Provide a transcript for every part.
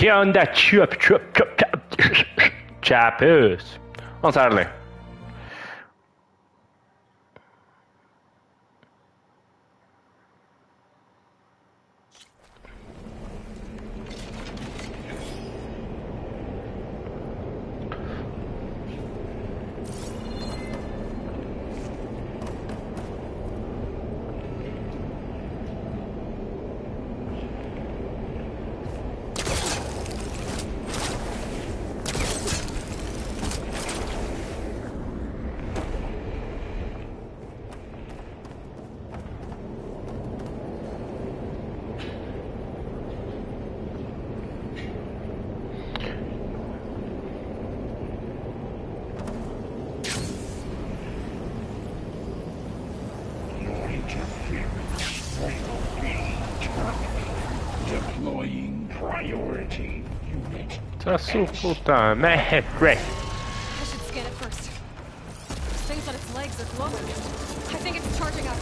¿Qué onda, chapes? Vamos a darle. Esa su puta madre. I should scan it first. Those things on its legs are glowing. I think it's charging up.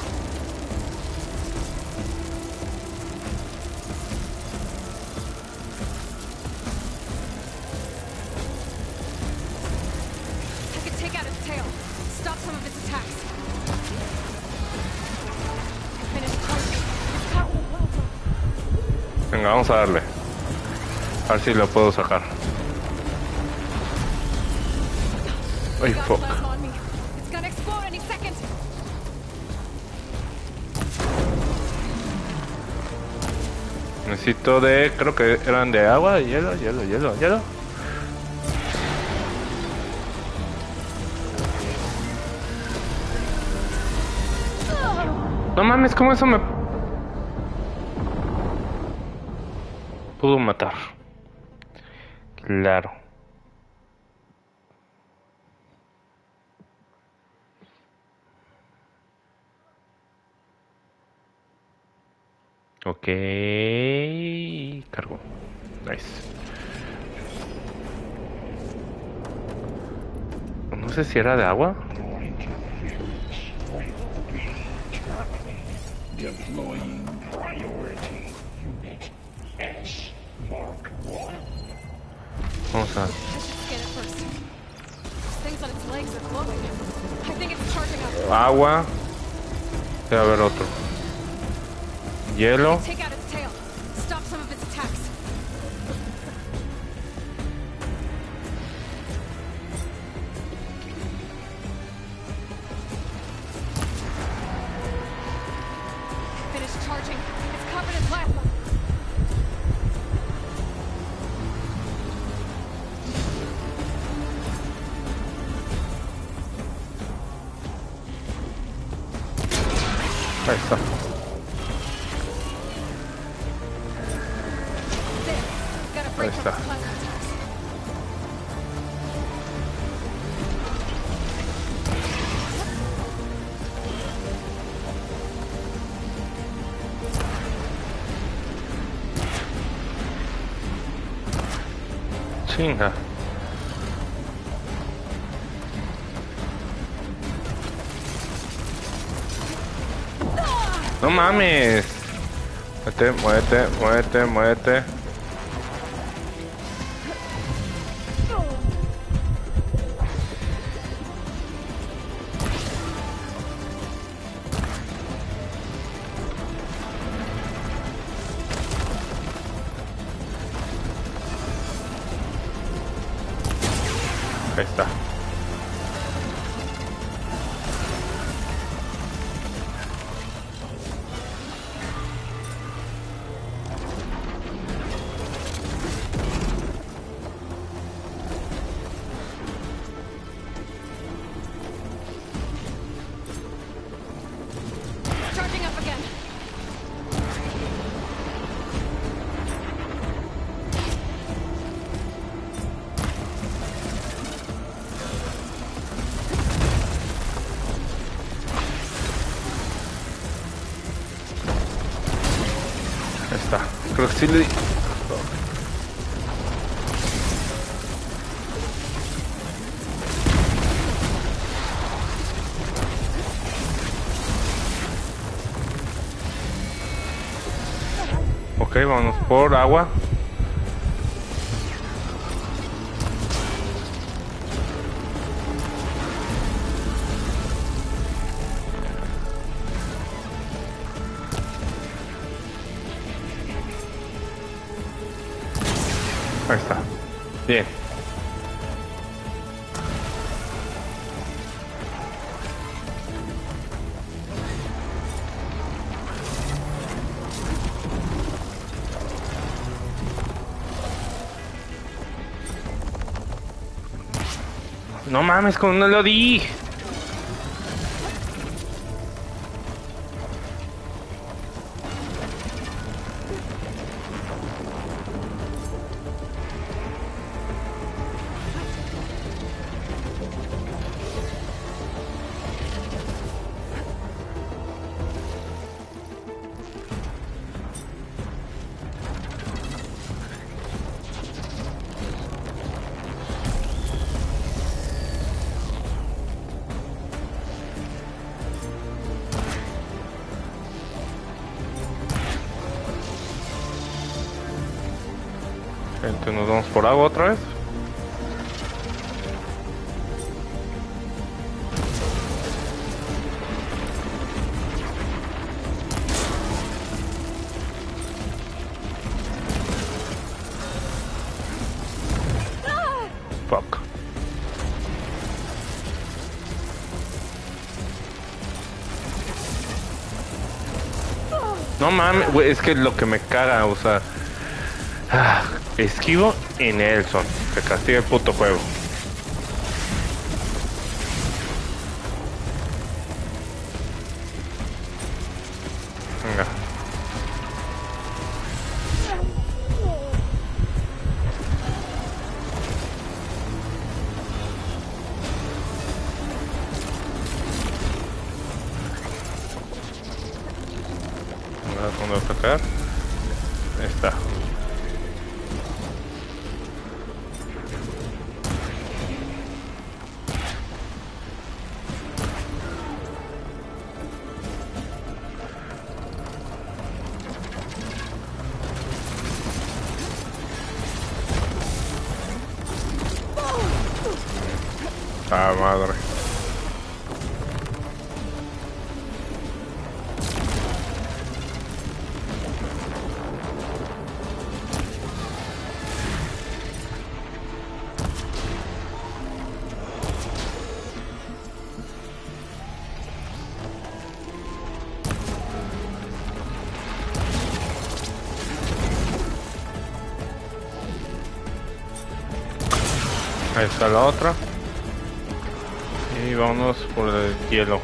I could take out its tail, stop some of its attacks. Finish charging. It's caught with a well. Venga, vamos a darle. A ver si lo puedo sacar. Ay, fuck. It's gonna explode any second. Necesito de... Creo que eran de agua, hielo. No mames, ¿cómo eso me pudo matar? Claro. Ok. Cargo. Nice. No sé si era de agua. Vamos a... Agua. Debe haber otro. Hielo. Ahí está. Ahí está. Chinga. No mames. Muévete. Ahí está. Creo que sí le di. Ok, vamos por agua. Ahí está. Bien. No mames, como no lo di. Entonces nos vamos por agua otra vez. Fuck. No mames, güey, es que lo que me caga, o sea, esquivo y Nelson, se castiga el puto juego. Venga. ¿Dónde va a sacar? Ahí está. Ah, madre. Ahí está la otra. Y vámonos por el hielo.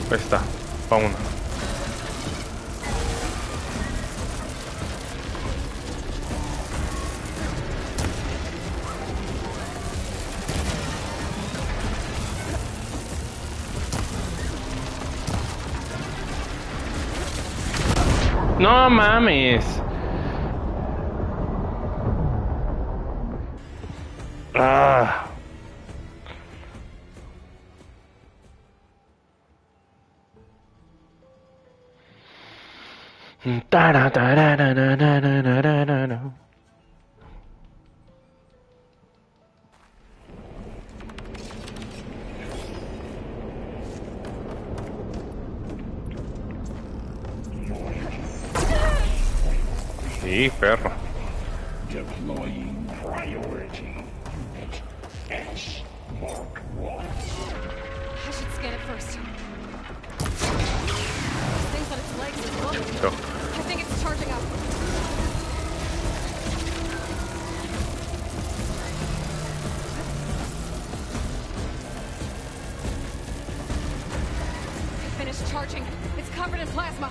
Ahí está, pa' una. No mames. Ah. Tararararararararara. Sí, perro. Deploying priority. X mark one. I should scan it first. Things on its legs are glowing. So, I think it's charging up. It finished charging. It's covered in plasma.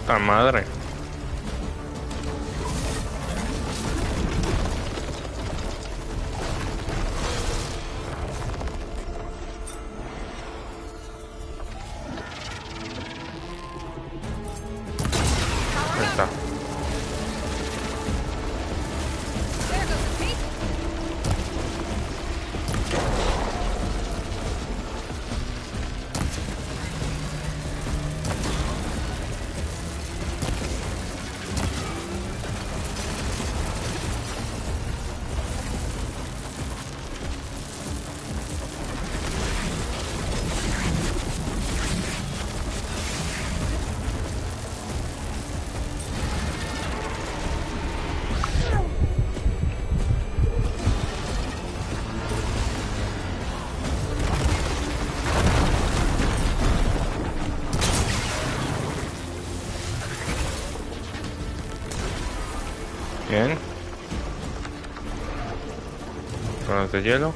Puta madre. Ahí está. There goes the peak. Bien. Zonas de hielo.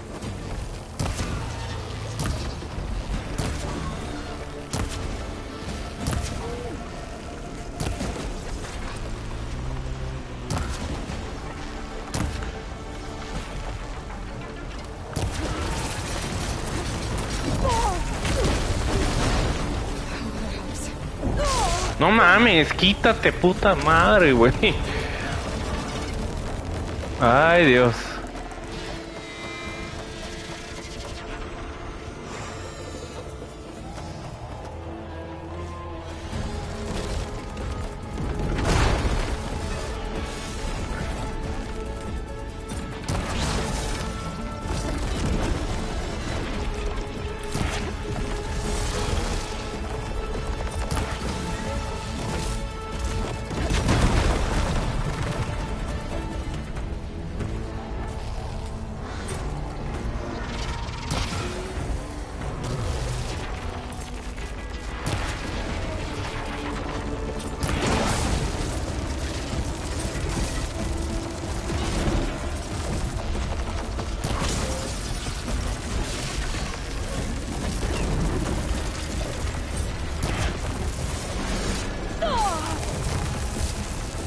No mames, quítate, puta madre, güey. Ay, Dios.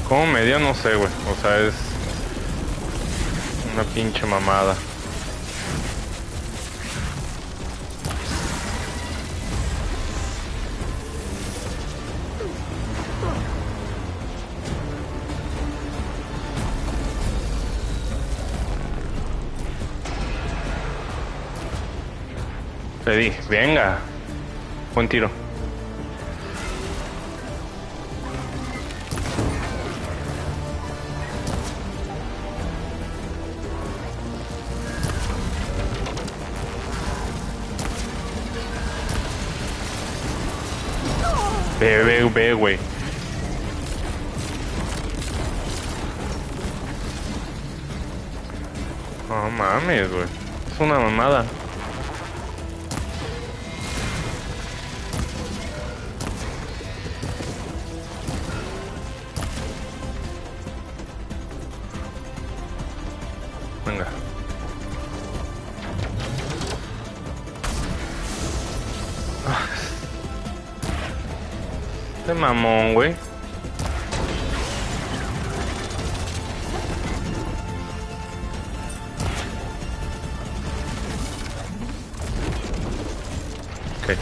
¿Cómo me dio? No sé, güey. O sea, es una pinche mamada. Te di, venga. Buen tiro. Ve, güey. No mames, güey. Es una mamada. Venga. Este mamón, güey. Ok.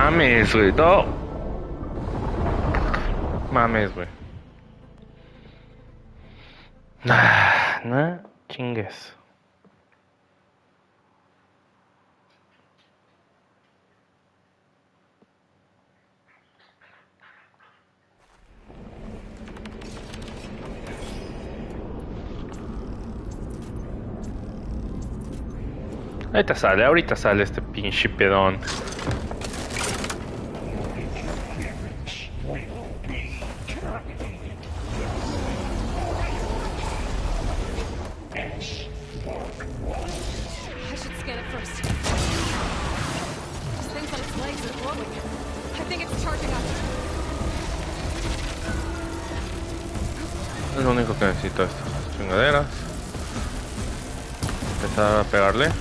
mames, güey. No. Mames, güey. No chingues. Ahorita sale este pinche pedón. I should scan it first. This thing's on its legs are glowing. I think it's charging up. Es lo único que necesito, estas chingaderas. Empezar a pegarle.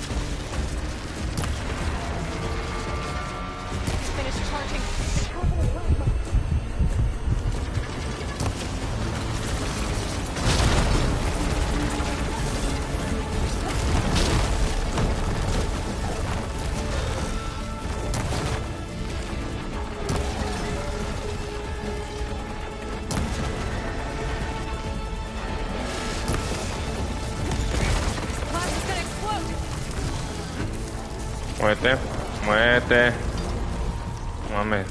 Finish charging. Plasma's gonna explode. Muévete, muévete. Mames.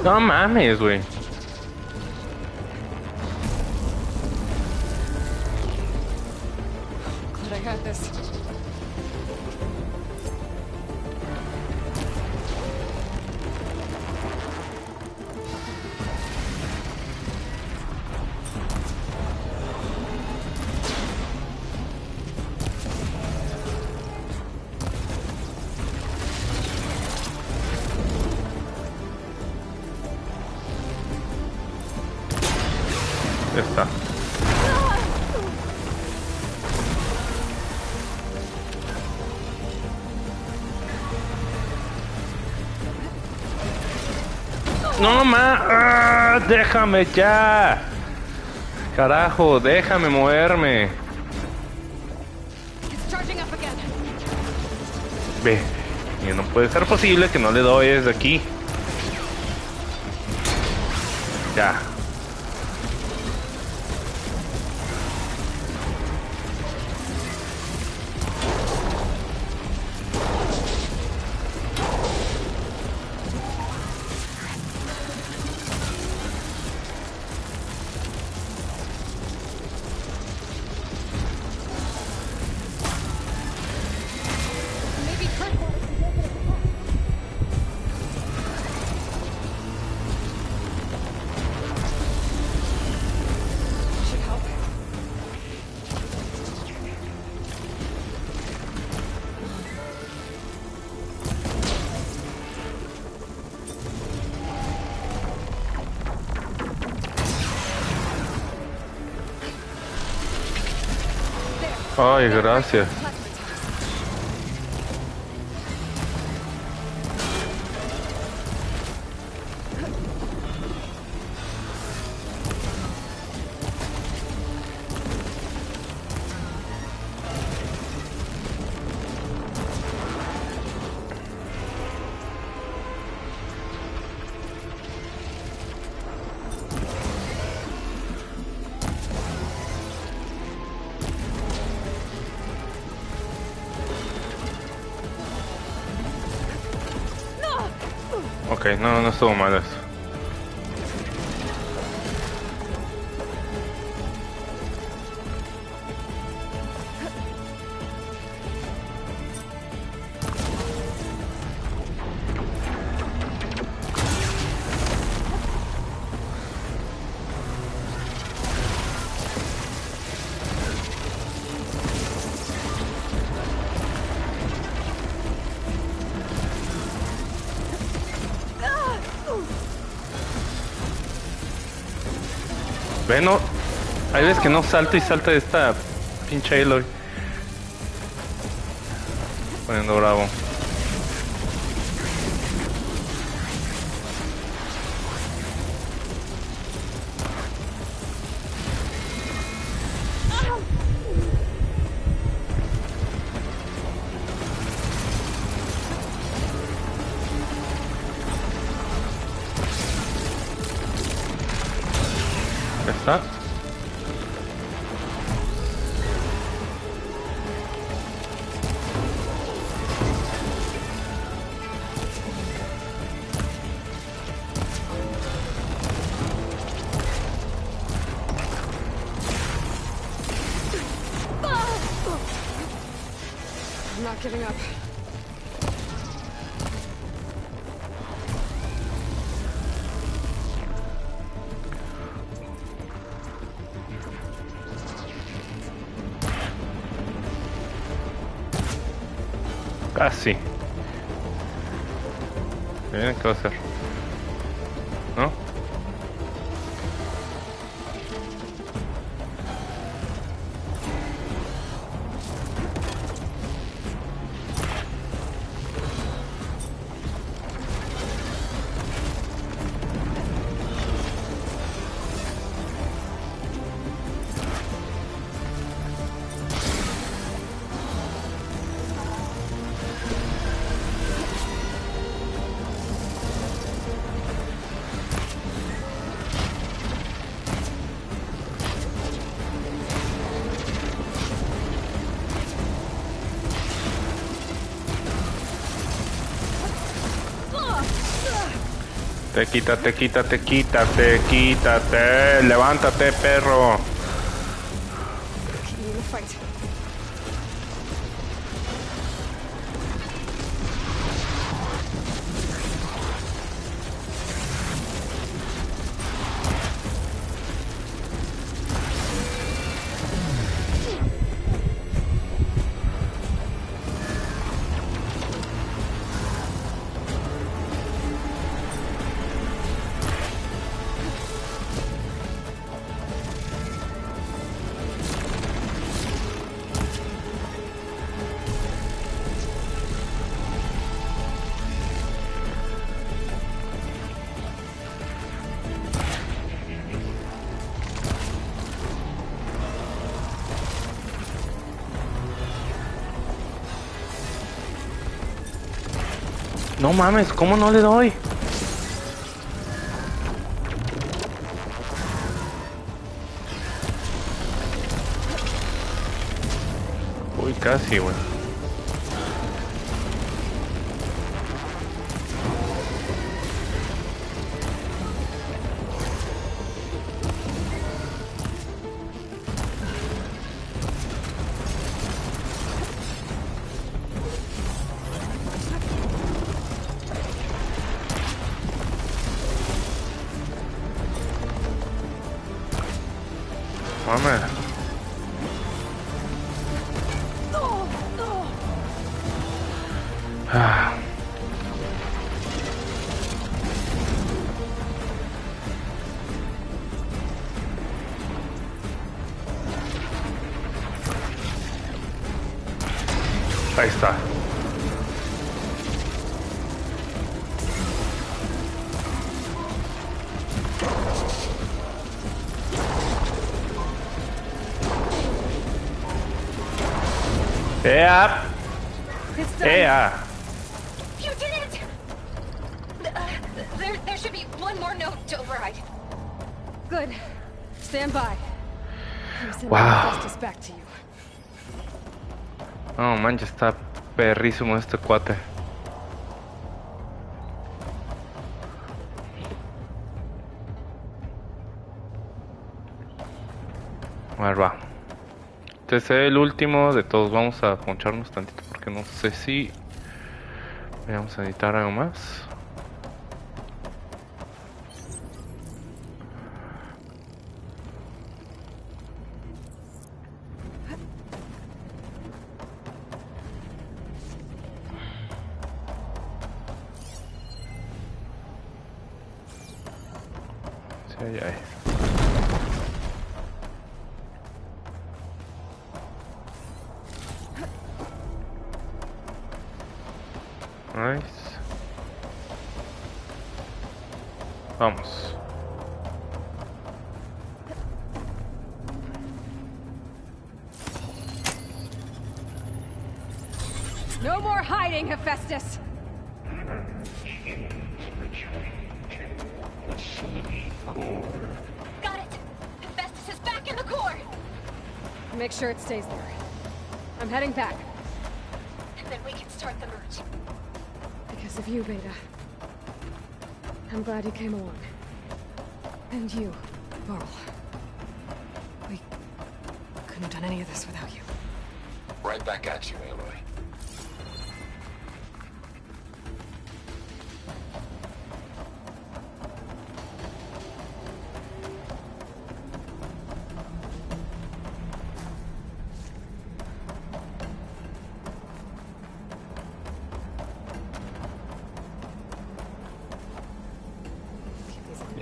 No mames, güey. Glad I had this. Ya está. No déjame ya. Carajo, déjame moverme. It's charging up again. Ve. Y no puede ser posible que no le doy desde aquí. Ya. Maybe Kurt will should help. Ay, gracias. Ok, no estuvo mal eso. Ve, no. Hay veces que no salto y salta de esta pinche Aloy. Poniendo bravo. I'm not giving up. Casi. Miren qué va a hacer. ¿No? Quítate. Levántate, perro. Keep me in the fight. No mames, ¿cómo no le doy? Uy, casi, güey. Mames. Ah. Ahí está. ¡Ea! It's done. ¡Ea! You did it! There should be one more note to override. Good. Stand by. I'm sending Wow. Festus back to you. No manches, está perrísimo este cuate. A ver, va. Este es el último de todos. Vamos a poncharnos tantito porque no sé si vamos a editar algo más. Sí, ahí. Nice. Vamos. No more hiding, Hephaestus. Got it! Festus is back in the core! Make sure it stays there. I'm heading back. And then we can start the merge. Because of you, Beta. I'm glad you came along. And you, Varl. We couldn't have done any of this without you. Right back at you, Aloy.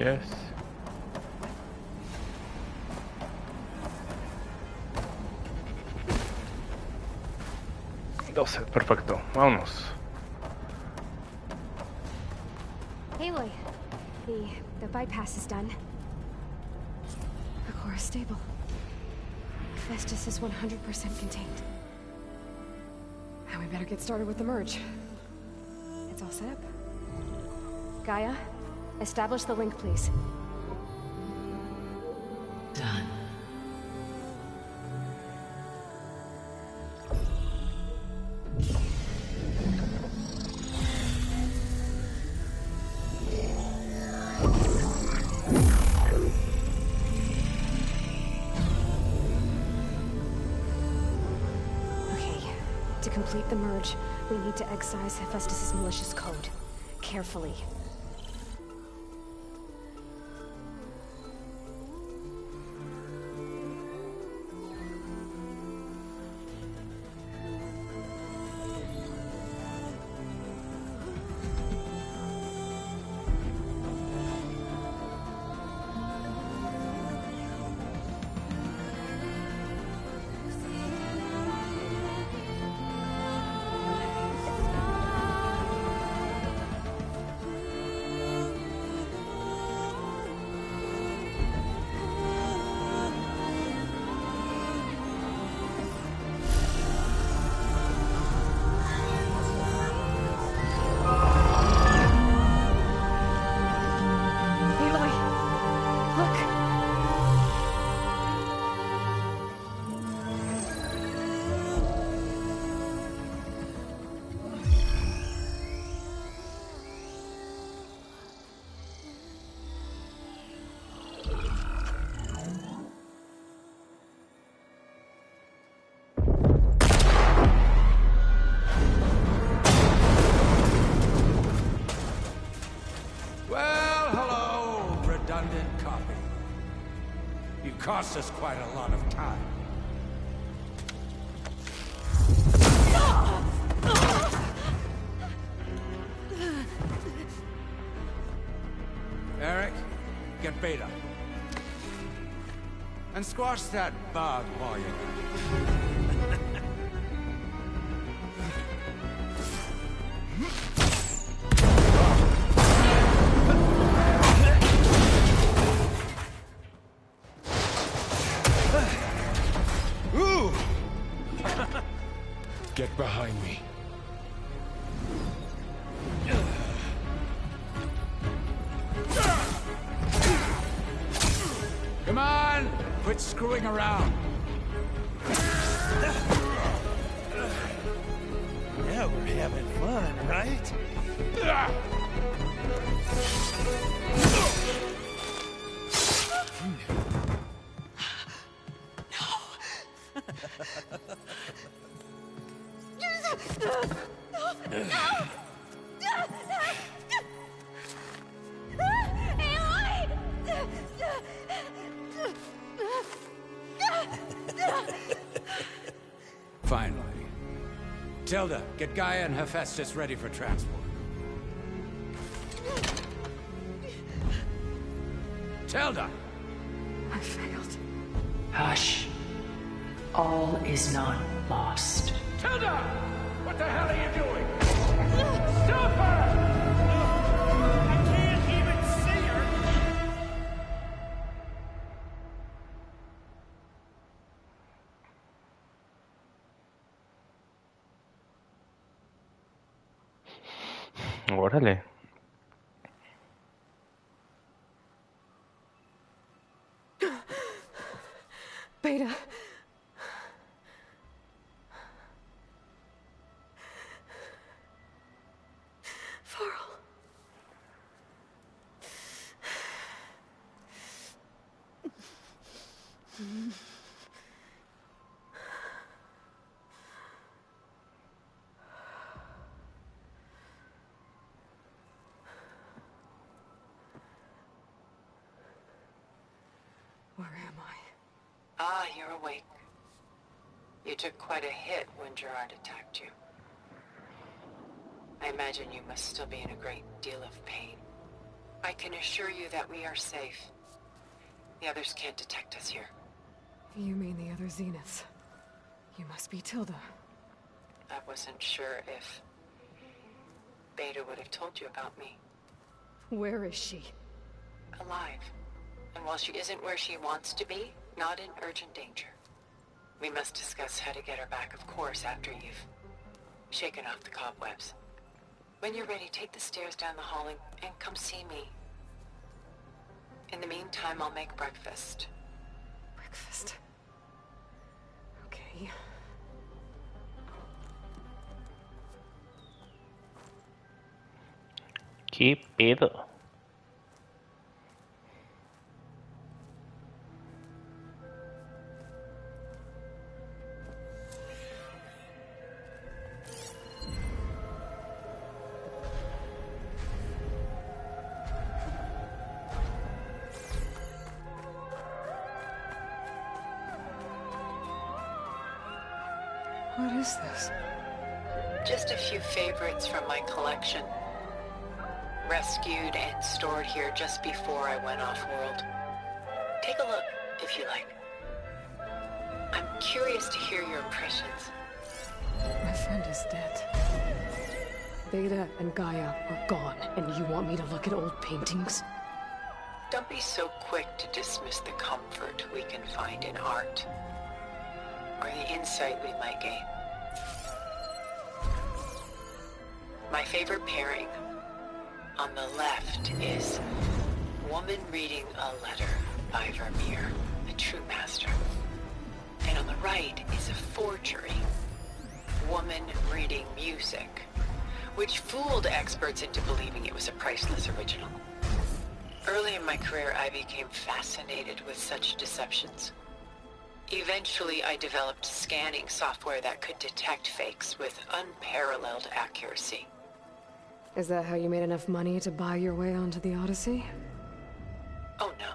Yes. Perfecto, vámonos. Aloy, the bypass is done. The core is stable. Festus is 100% contained. Now we better get started with the merge. It's all set up. Gaia, establish the link, please. Done. To complete the merge, we need to excise Hephaestus' malicious code. Carefully. Cost us quite a lot of time. Eric, get Beta. And squash that bug while you're at it. Get behind me. Come on! Quit screwing around. Yeah, we're having fun, right? Finally. Tilda, get Gaia and Hephaestus ready for transport. Tilda! I failed. Hush. All is not lost. Tilda! What the hell are you doing? Stop her! I can't even see her! Órale. Beta. Varl. Where am I? Ah, you're awake. You took quite a hit when Gerard attacked you. I imagine you must still be in a great deal of pain. I can assure you that we are safe. The others can't detect us here. You mean the other Zeniths? You must be Tilda. I wasn't sure if Beta would have told you about me. Where is she? Alive. And while she isn't where she wants to be, not in urgent danger. We must discuss how to get her back, of course, after you've shaken off the cobwebs. When you're ready, take the stairs down the hall and come see me. In the meantime, I'll make breakfast. Breakfast. Okay. ¿Qué pedo? What is this? Just a few favorites from my collection. Rescued and stored here just before I went off-world. Take a look, if you like. I'm curious to hear your impressions. My friend is dead. Beta and Gaia are gone, and you want me to look at old paintings? Don't be so quick to dismiss the comfort we can find in art, or the insight we might gain. My favorite pairing on the left is Woman Reading a Letter by Vermeer, a true master. And on the right is a Forgery, Woman Reading Music, which fooled experts into believing it was a priceless original. Early in my career, I became fascinated with such deceptions. Eventually, I developed scanning software that could detect fakes with unparalleled accuracy. Is that how you made enough money to buy your way onto the Odyssey? Oh no.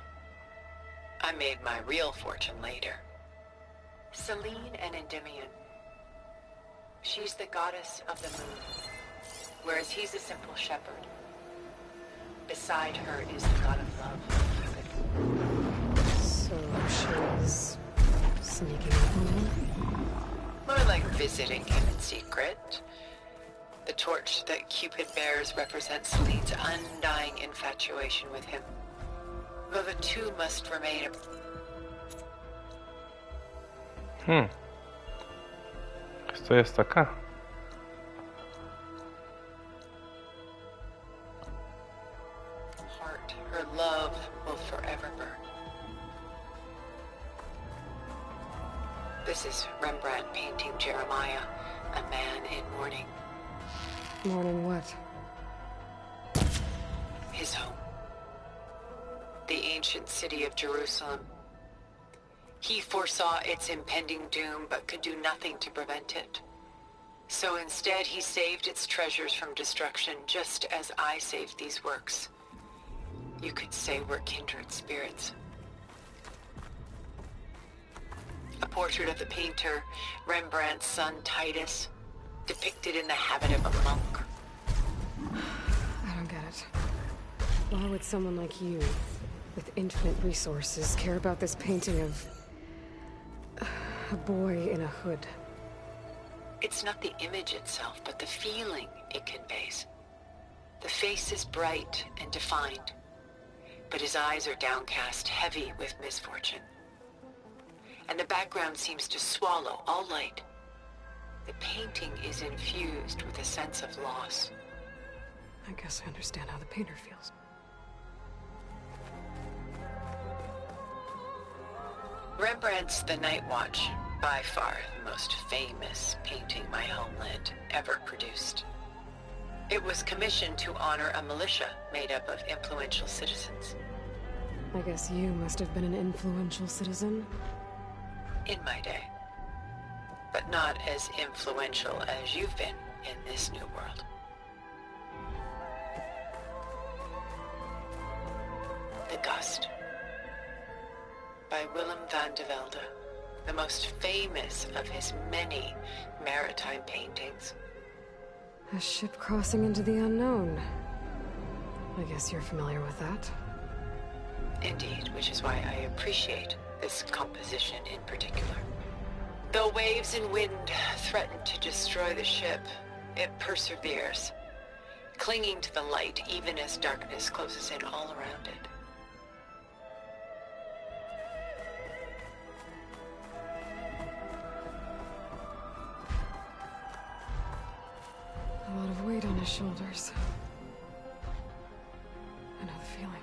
I made my real fortune later. Selene and Endymion. She's the goddess of the moon, whereas he's a simple shepherd. Beside her is the god of love. So she's sneaking up on him? More like visiting him in secret. The torch that Cupid bears represents Celine's undying infatuation with him. Though the two must remain Estoy hasta acá. apart. Her love will forever burn. This is Rembrandt painting Jeremiah, a man in mourning. Mourning what? His home. The ancient city of Jerusalem. He foresaw its impending doom, but could do nothing to prevent it. So instead, he saved its treasures from destruction, just as I saved these works. You could say we're kindred spirits. A portrait of the painter, Rembrandt's son Titus, depicted in the habit of a monk. I don't get it. Why would someone like you, with infinite resources, care about this painting of a boy in a hood? It's not the image itself, but the feeling it conveys. The face is bright and defined, but his eyes are downcast, heavy with misfortune. And the background seems to swallow all light. The painting is infused with a sense of loss. I guess I understand how the painter feels. Rembrandt's The Night Watch, by far the most famous painting my homeland ever produced. It was commissioned to honor a militia made up of influential citizens. I guess you must have been an influential citizen. In my day. But not as influential as you've been in this new world. The Gust, by Willem van de Velde, the most famous of his many maritime paintings. A ship crossing into the unknown. I guess you're familiar with that. Indeed, which is why I appreciate this composition in particular. Though waves and wind threaten to destroy the ship, it perseveres, clinging to the light even as darkness closes in all around it. A lot of weight on his shoulders. I know the feeling.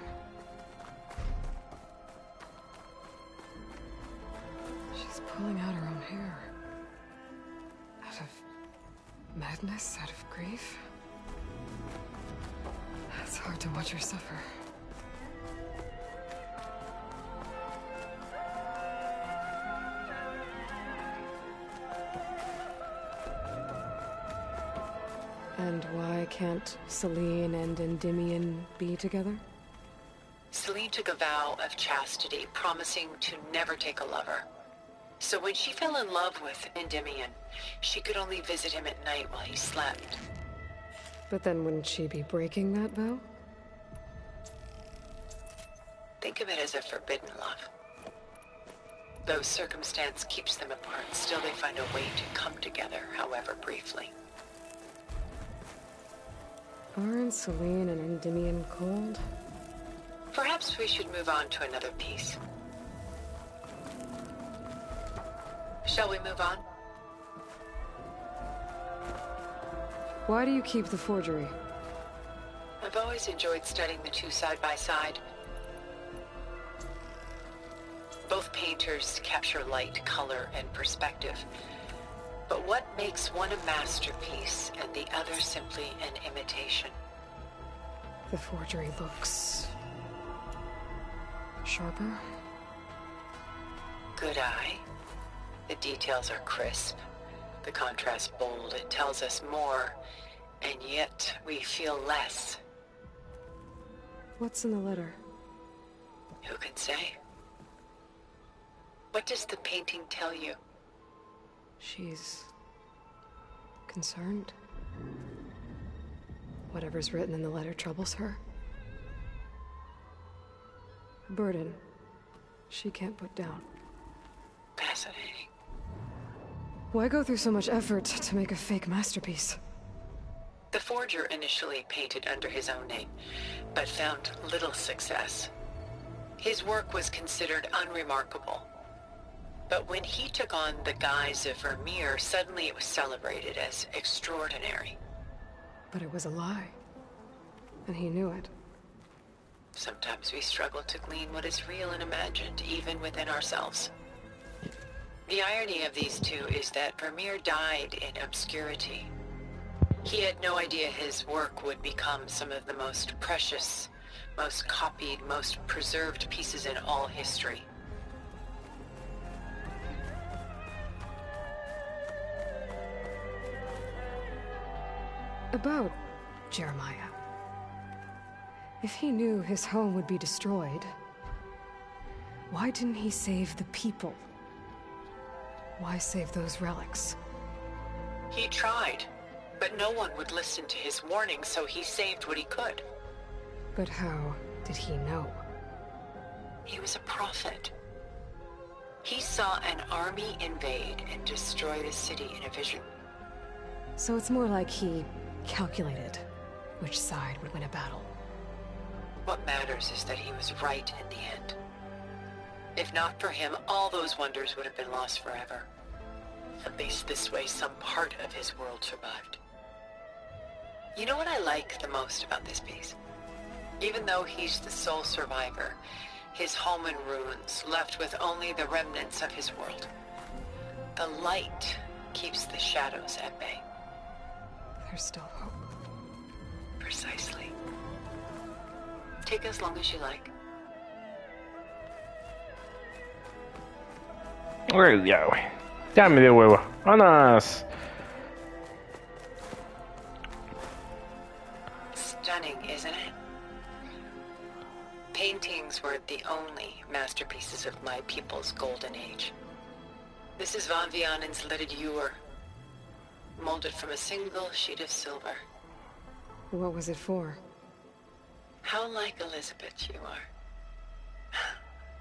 She's pulling out her own hair. Out of madness, out of grief. It's hard to watch her suffer. And why can't Celine and Endymion be together? Celine took a vow of chastity, promising to never take a lover. So when she fell in love with Endymion, she could only visit him at night while he slept. But then wouldn't she be breaking that vow? Think of it as a forbidden love. Though circumstance keeps them apart, still they find a way to come together, however briefly. Aren't Celine and Endymion cold? Perhaps we should move on to another piece. Shall we move on? Why do you keep the forgery? I've always enjoyed studying the two side by side. Both painters capture light, color, and perspective. But what makes one a masterpiece and the other simply an imitation? The forgery looks... sharper? Good eye. The details are crisp. The contrast bold. It tells us more, and yet we feel less. What's in the letter? Who can say? What does the painting tell you? She's... concerned? Whatever's written in the letter troubles her. A burden she can't put down. Fascinating. Why go through so much effort to make a fake masterpiece? The forger initially painted under his own name, but found little success. His work was considered unremarkable. But when he took on the guise of Vermeer, suddenly it was celebrated as extraordinary. But it was a lie. And he knew it. Sometimes we struggle to glean what is real and imagined, even within ourselves. The irony of these two is that Vermeer died in obscurity. He had no idea his work would become some of the most precious, most copied, most preserved pieces in all history. About Jeremiah. If he knew his home would be destroyed, why didn't he save the people? Why save those relics? He tried, but no one would listen to his warning, so he saved what he could. But how did he know? He was a prophet. He saw an army invade and destroy the city in a vision. So it's more like he calculated which side would win a battle. What matters is that he was right in the end. If not for him, all those wonders would have been lost forever. At least this way, some part of his world survived. You know what I like the most about this piece? Even though he's the sole survivor, his home in ruins, left with only the remnants of his world. The light keeps the shadows at bay. There's still hope. Precisely. Take as long as you like. Uy, ya, güey. Ya me dio huevo. ¡Vámonos! Stunning, isn't it? Paintings weren't the only masterpieces of my people's golden age. This is Van Vianen's lidded ewer, molded from a single sheet of silver. What was it for? How like Elizabeth you are.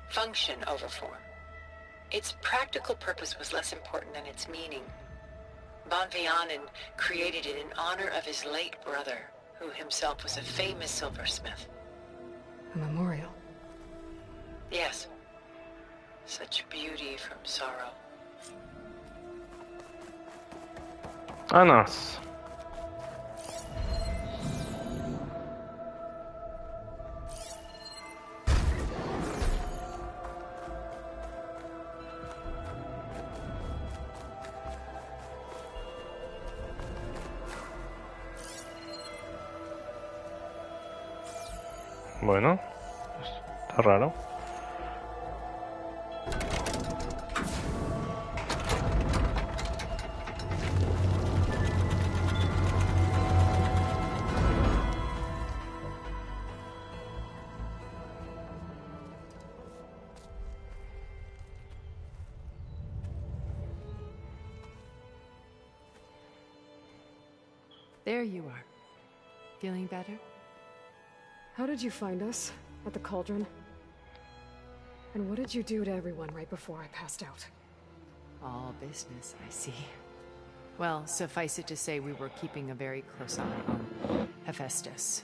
Function over form. Its practical purpose was less important than its meaning. Bon Vianen created it in honor of his late brother, who himself was a famous silversmith. A memorial. Yes. Such beauty from sorrow. Anas. Bueno, está raro. There you are. Feeling better? How did you find us? At the cauldron? And what did you do to everyone right before I passed out? All business, I see. Well, suffice it to say we were keeping a very close eye on Hephaestus,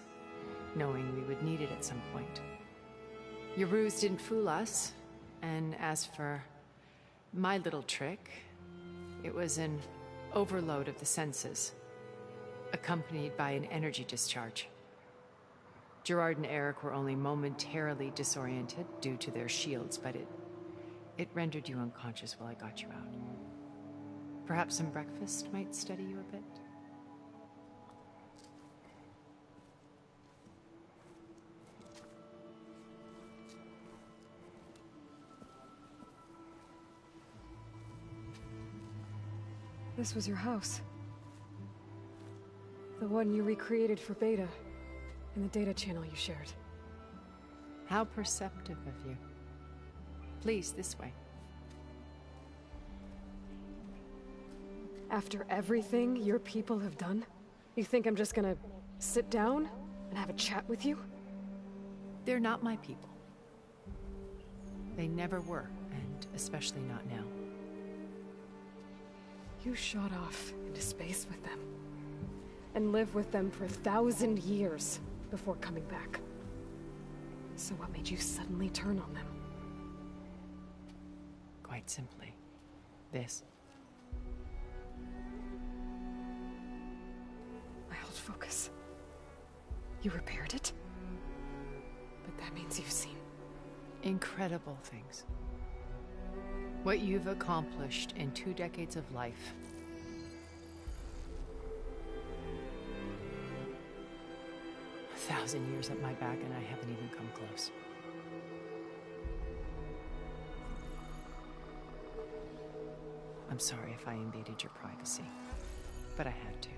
knowing we would need it at some point. Your ruse didn't fool us, and as for my little trick, it was an overload of the senses, accompanied by an energy discharge. Gerard and Eric were only momentarily disoriented due to their shields, but it rendered you unconscious while I got you out. Perhaps some breakfast might steady you a bit? This was your house. The one you recreated for Beta, in the data channel you shared. How perceptive of you. Please, this way. After everything your people have done, you think I'm just gonna sit down and have a chat with you? They're not my people. They never were, and especially not now. You shot off into space with them, and lived with them for 1,000 years before coming back. So what made you suddenly turn on them? Quite simply, this. I held focus. You repaired it? But that means you've seen Incredible things. What you've accomplished in 2 decades of life. A 1,000 years at my back and I haven't even come close. I'm sorry if I invaded your privacy, but I had to.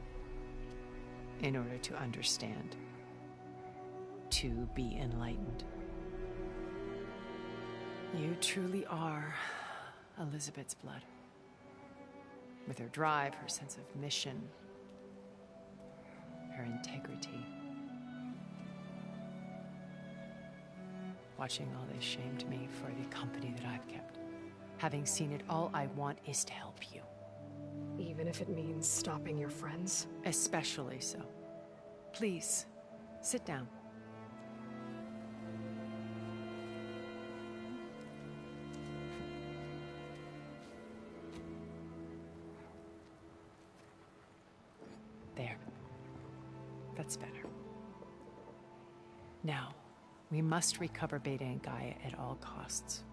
In order to understand. To be enlightened. You truly are Elizabeth's blood. With her drive, her sense of mission, her integrity. Watching all this shamed me for the company that I've kept. Having seen it, all I want is to help you. even if it means stopping your friends? Especially so. Please, sit down. There. That's better. Now, we must recover Beta and Gaia at all costs.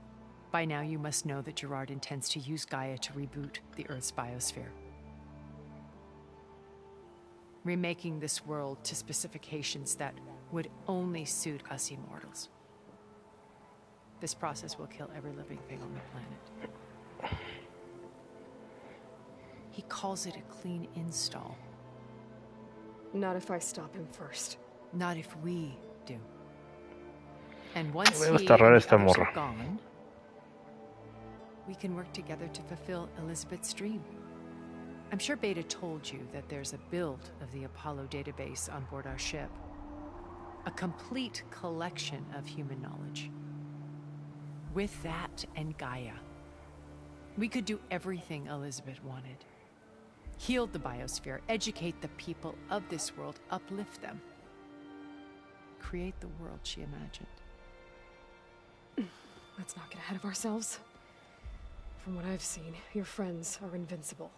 By now, you must know that Gerard intends to use Gaia to reboot the Earth's biosphere. Remaking this world to specifications that would only suit us immortals. This process will kill every living thing on the planet. He calls it a clean install. Not if I stop him first. Not if we do. And once Luego he está rara and the esta others morra. are gone, we can work together to fulfill Elizabeth's dream. I'm sure Beta told you that there's a build of the Apollo database on board our ship. A complete collection of human knowledge. With that and Gaia, we could do everything Elizabeth wanted. Heal the biosphere, educate the people of this world, uplift them. Create the world she imagined. Let's not get ahead of ourselves. From what I've seen, your friends are invincible.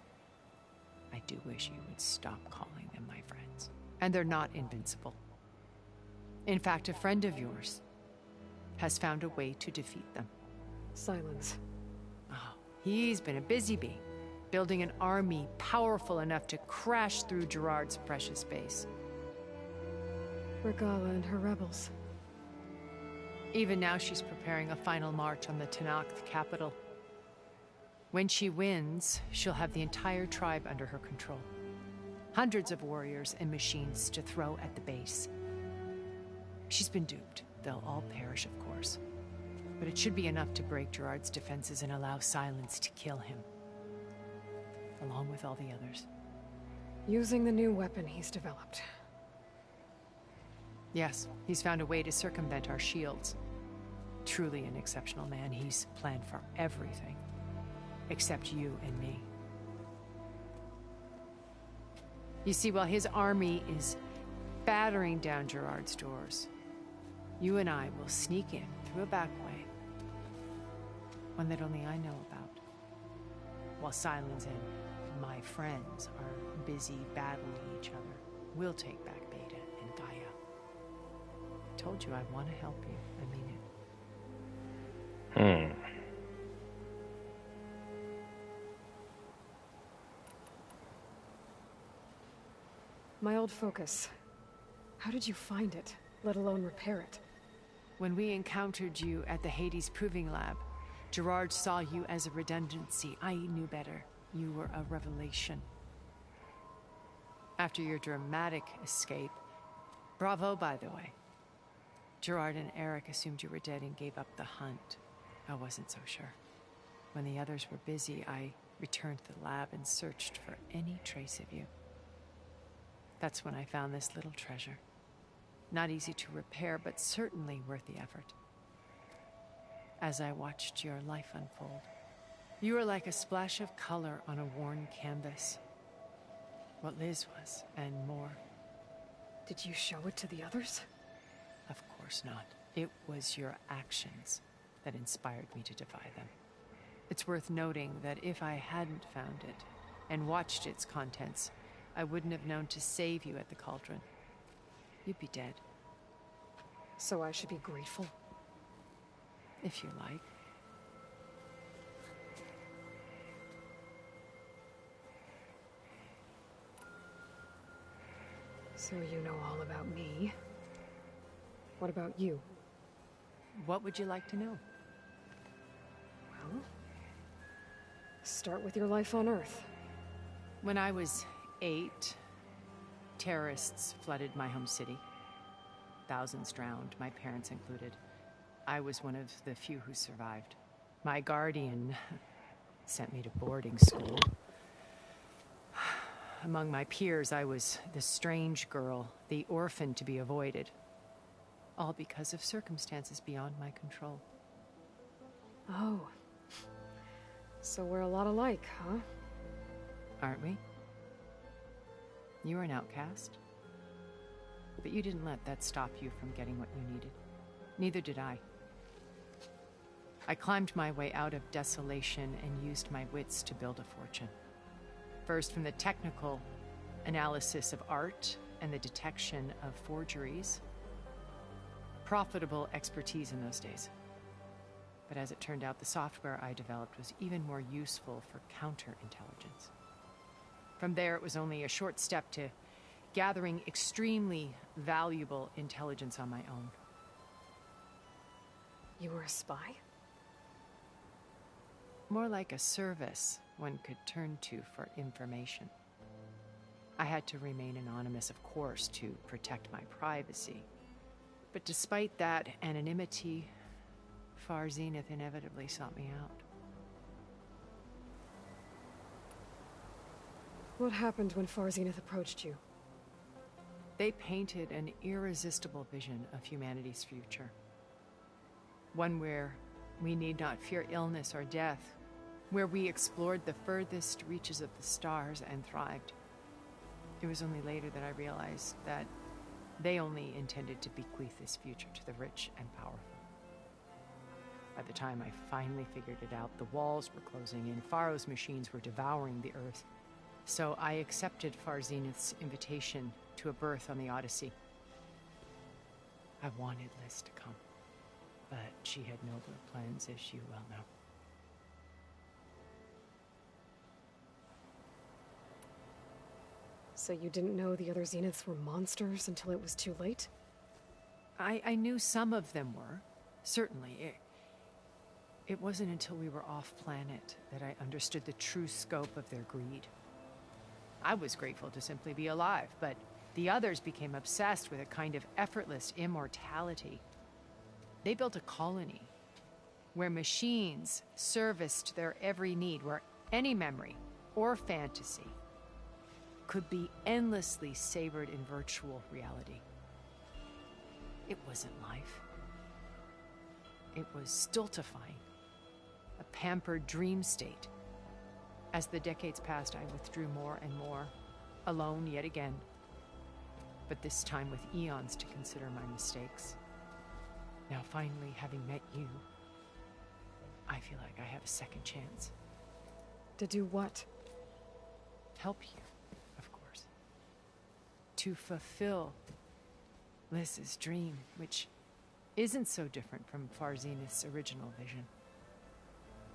I do wish you would stop calling them my friends. And they're not invincible. In fact, a friend of yours has found a way to defeat them. Silence. Oh, he's been a busy bee, building an army powerful enough to crash through Gerard's precious base. Regala and her rebels. Even now, she's preparing a final march on the Tenakth capital. When she wins, she'll have the entire tribe under her control. Hundreds of warriors and machines to throw at the base. She's been duped. They'll all perish, of course. But it should be enough to break Gerard's defenses and allow Silence to kill him. Along with all the others. Using the new weapon he's developed. Yes, he's found a way to circumvent our shields. Truly an exceptional man. He's planned for everything. Except you and me. You see, while his army is battering down Gerard's doors, you and I will sneak in through a back way. One that only I know about. While Silence and my friends are busy battling each other, we'll take back Beta and Gaia. I told you I want to help you. I mean it. My old focus. How did you find it, let alone repair it? When we encountered you at the Hades Proving Lab, Gerard saw you as a redundancy. I knew better. You were a revelation. After your dramatic escape, bravo, by the way. Gerard and Eric assumed you were dead and gave up the hunt. I wasn't so sure. When the others were busy, I returned to the lab and searched for any trace of you. That's when I found this little treasure. Not easy to repair, but certainly worth the effort. As I watched your life unfold, you were like a splash of color on a worn canvas. What Liz was, and more. Did you show it to the others? Of course not. It was your actions that inspired me to defy them. It's worth noting that if I hadn't found it and watched its contents, I wouldn't have known to save you at the cauldron. You'd be dead. So I should be grateful? If you like. So you know all about me. What about you? What would you like to know? Well, start with your life on Earth. When I was 8, terrorists flooded my home city. Thousands drowned, my parents included. I was one of the few who survived. My guardian sent me to boarding school. Among my peers, I was the strange girl, the orphan to be avoided. All because of circumstances beyond my control. Oh. So we're a lot alike, huh? Aren't we? You were an outcast. But you didn't let that stop you from getting what you needed. Neither did I. I climbed my way out of desolation and used my wits to build a fortune. First from the technical analysis of art and the detection of forgeries. Profitable expertise in those days. But as it turned out, the software I developed was even more useful for counterintelligence. From there, it was only a short step to gathering extremely valuable intelligence on my own. You were a spy? More like a service one could turn to for information. I had to remain anonymous, of course, to protect my privacy. But despite that anonymity, Far Zenith inevitably sought me out. What happened when Far Zenith approached you? They painted an irresistible vision of humanity's future. One where we need not fear illness or death, where we explored the furthest reaches of the stars and thrived. It was only later that I realized that they only intended to bequeath this future to the rich and powerful. By the time I finally figured it out, the walls were closing in, Pharaoh's machines were devouring the earth. So I accepted Far Zenith's invitation to a berth on the Odyssey. I wanted Liz to come, but she had nobler plans, as you well know. So you didn't know the other Zeniths were monsters until it was too late? I knew some of them were, certainly. It wasn't until we were off-planet that I understood the true scope of their greed. I was grateful to simply be alive, but the others became obsessed with a kind of effortless immortality. They built a colony where machines serviced their every need, where any memory or fantasy could be endlessly savored in virtual reality. It wasn't life. It was stultifying, a pampered dream state. As the decades passed, I withdrew more and more, alone yet again, but this time with eons to consider my mistakes. Now finally, having met you, I feel like I have a second chance. To do what? Help you, of course. To fulfill Liz's dream, which isn't so different from Far Zenith's original vision.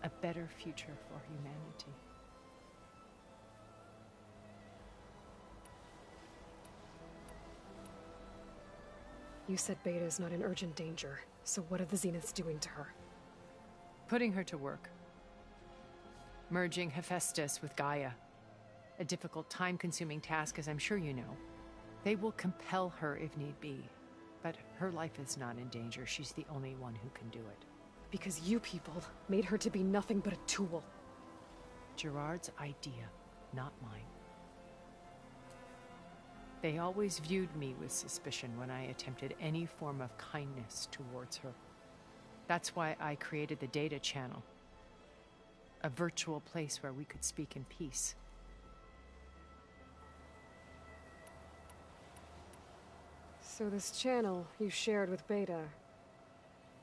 A better future for humanity. You said Beta is not in urgent danger, so what are the Zeniths doing to her? Putting her to work. Merging Hephaestus with Gaia. A difficult, time-consuming task, as I'm sure you know. They will compel her if need be. But her life is not in danger. She's the only one who can do it. Because you people made her to be nothing but a tool. Gerard's idea, not mine. They always viewed me with suspicion when I attempted any form of kindness towards her. That's why I created the data channel. A virtual place where we could speak in peace. So this channel you shared with Beta,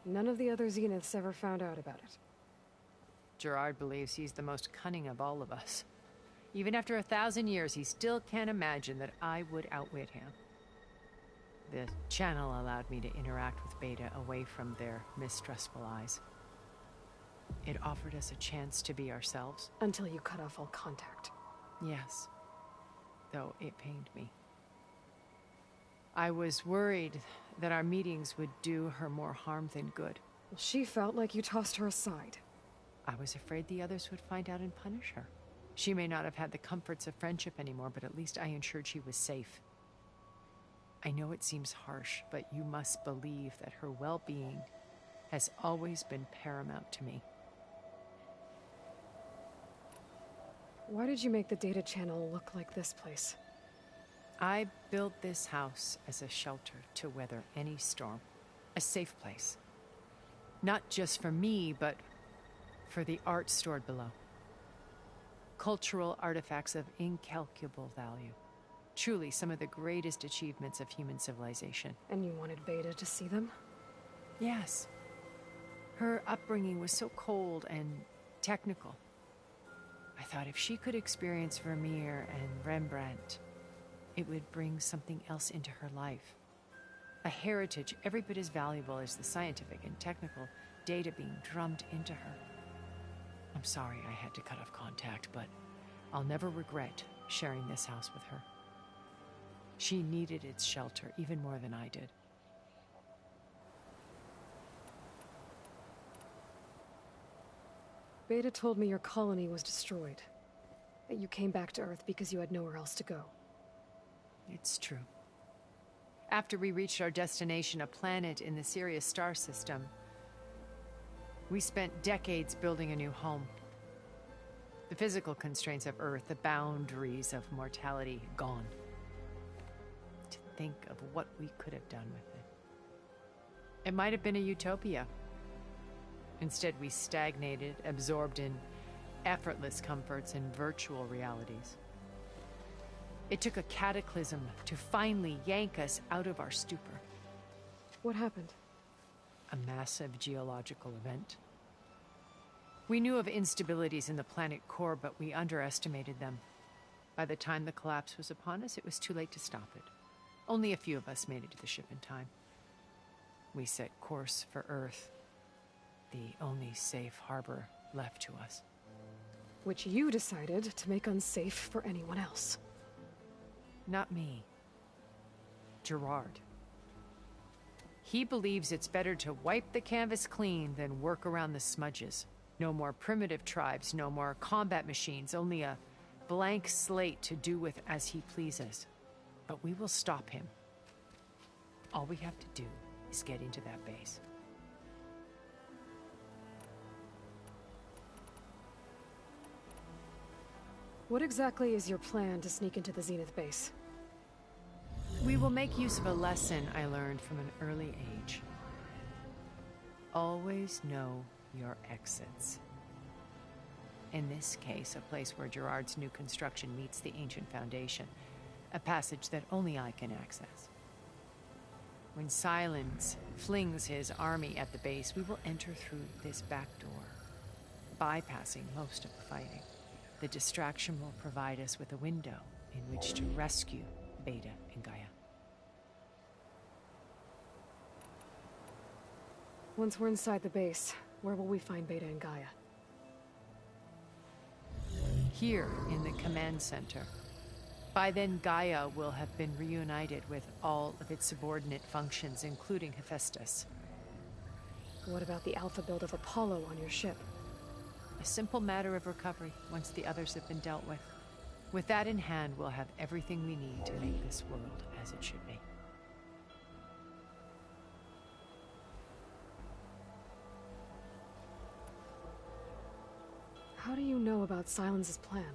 none of the other Zeniths ever found out about it. Gerard believes he's the most cunning of all of us. Even after 1,000 years, he still can't imagine that I would outwit him. The channel allowed me to interact with Beta away from their mistrustful eyes. It offered us a chance to be ourselves. Until you cut off all contact. Yes. Though it pained me. I was worried that our meetings would do her more harm than good. Well, she felt like you tossed her aside. I was afraid the others would find out and punish her. She may not have had the comforts of friendship anymore, but at least I ensured she was safe. I know it seems harsh, but you must believe that her well-being has always been paramount to me. Why did you make the data channel look like this place? I built this house as a shelter to weather any storm. A safe place. Not just for me, but for the art stored below. Cultural artifacts of incalculable value. Truly some of the greatest achievements of human civilization. And you wanted Beta to see them? Yes. Her upbringing was so cold and technical. I thought if she could experience Vermeer and Rembrandt, it would bring something else into her life. A heritage every bit as valuable as the scientific and technical data being drummed into her. I'm sorry I had to cut off contact, but I'll never regret sharing this house with her. She needed its shelter even more than I did. Beta told me your colony was destroyed. That you came back to Earth because you had nowhere else to go. It's true. After we reached our destination, a planet in the Sirius star system, we spent decades building a new home. The physical constraints of Earth, the boundaries of mortality, gone. think of what we could have done with it. It might have been a utopia. Instead, we stagnated, absorbed in effortless comforts and virtual realities. It took a cataclysm to finally yank us out of our stupor. What happened? A massive geological event. We knew of instabilities in the planet core, but we underestimated them. By the time the collapse was upon us, it was too late to stop it. Only a few of us made it to the ship in time. We set course for Earth, the only safe harbor left to us. Which you decided to make unsafe for anyone else. Not me. Gerard. He believes it's better to wipe the canvas clean than work around the smudges. No more primitive tribes, no more combat machines, only a blank slate to do with as he pleases. But we will stop him. All we have to do is get into that base. What exactly is your plan to sneak into the Zenith base? We will make use of a lesson I learned from an early age. Always know your exits. In this case, a place where Gerard's new construction meets the ancient foundation, a passage that only I can access. When Silence flings his army at the base, we will enter through this back door, bypassing most of the fighting. The distraction will provide us with a window in which to rescue Beta and Gaia. Once we're inside the base, where will we find Beta and Gaia? Here in the command center. By then, Gaia will have been reunited with all of its subordinate functions, including Hephaestus. What about the alpha build of Apollo on your ship? A simple matter of recovery once the others have been dealt with. With that in hand, we'll have everything we need to make this world as it should be. How do you know about Silence's plan?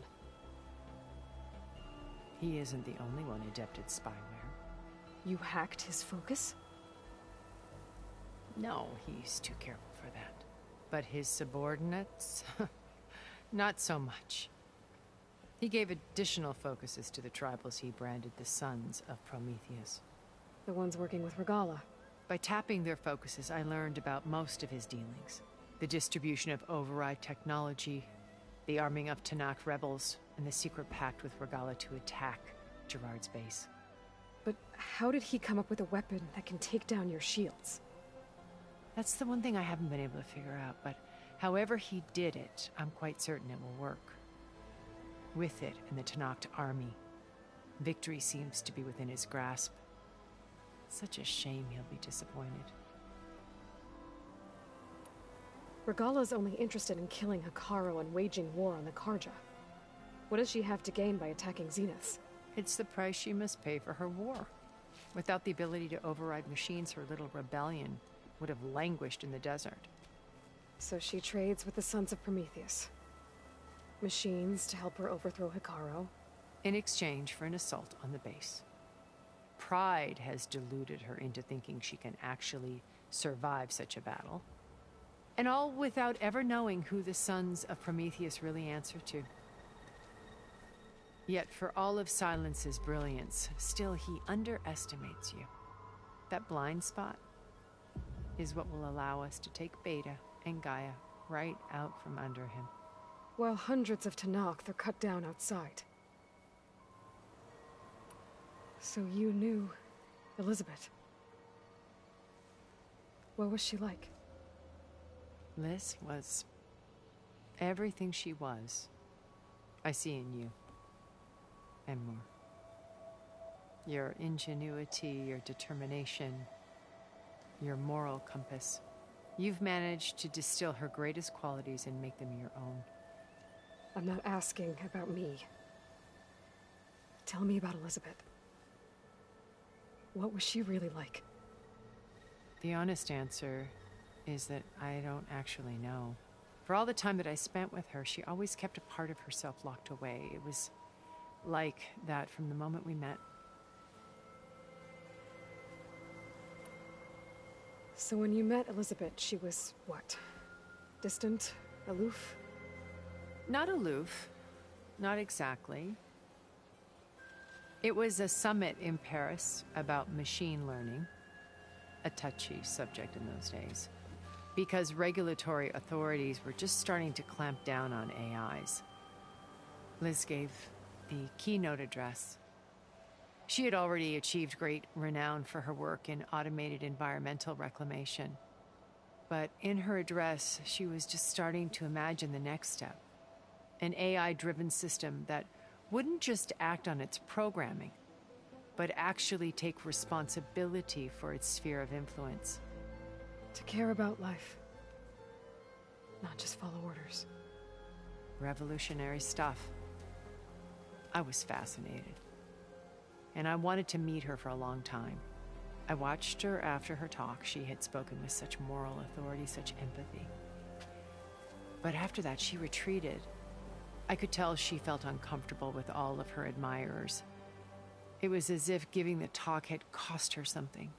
He isn't the only one adept at spyware. You hacked his focus? No, he's too careful for that. But his subordinates? Not so much. He gave additional focuses to the tribals he branded the Sons of Prometheus. The ones working with Regala. By tapping their focuses, I learned about most of his dealings. The distribution of override technology, the arming of Tanakh rebels, and the secret pact with Regala to attack Gerard's base. But how did he come up with a weapon that can take down your shields? That's the one thing I haven't been able to figure out, but however he did it, I'm quite certain it will work. With it and the Tanakh army, victory seems to be within his grasp. Such a shame he'll be disappointed. Regala's only interested in killing Hekarro and waging war on the Karja. What does she have to gain by attacking Zeniths? It's the price she must pay for her war. Without the ability to override machines, her little rebellion would have languished in the desert. So she trades with the Sons of Prometheus. Machines to help her overthrow Hekarro. In exchange for an assault on the base. Pride has deluded her into thinking she can actually survive such a battle. And all without ever knowing who the Sons of Prometheus really answer to. Yet for all of Silence's brilliance, still he underestimates you. That blind spot is what will allow us to take Beta and Gaia right out from under him. While hundreds of Tanakh are cut down outside. So you knew Elizabeth. What was she like? Liz was everything she was. I see in you. And more. Your ingenuity, your determination, your moral compass. You've managed to distill her greatest qualities and make them your own. I'm not asking about me. Tell me about Elizabeth. What was she really like? The honest answer is that I don't actually know. For all the time that I spent with her, she always kept a part of herself locked away. It was like that from the moment we met. So when you met Elizabeth, she was what? Distant? Aloof? Not aloof. Not exactly. It was a summit in Paris about machine learning. A touchy subject in those days. Because regulatory authorities were just starting to clamp down on AIs. Liz gave the keynote address. She had already achieved great renown for her work in automated environmental reclamation. But in her address, she was just starting to imagine the next step. An AI-driven system that wouldn't just act on its programming, but actually take responsibility for its sphere of influence. To care about life. Not just follow orders. Revolutionary stuff. I was fascinated. And I wanted to meet her for a long time. I watched her after her talk. She had spoken with such moral authority, such empathy. But after that, she retreated. I could tell she felt uncomfortable with all of her admirers. It was as if giving the talk had cost her something.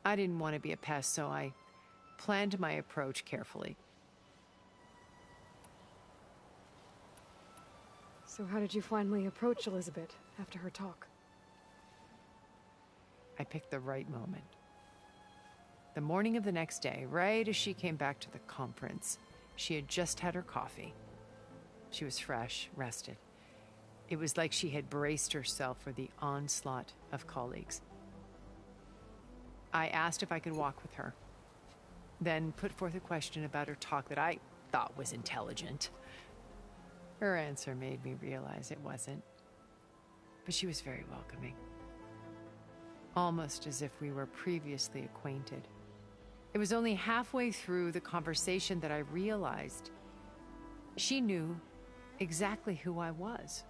I didn't want to be a pest, so I planned my approach carefully. So how did you finally approach Elizabeth after her talk? I picked the right moment. The morning of the next day, right as she came back to the conference, she had just had her coffee. She was fresh, rested. It was like she had braced herself for the onslaught of colleagues. I asked if I could walk with her, then put forth a question about her talk that I thought was intelligent. Her answer made me realize it wasn't, but she was very welcoming. Almost as if we were previously acquainted. It was only halfway through the conversation that I realized she knew exactly who I was.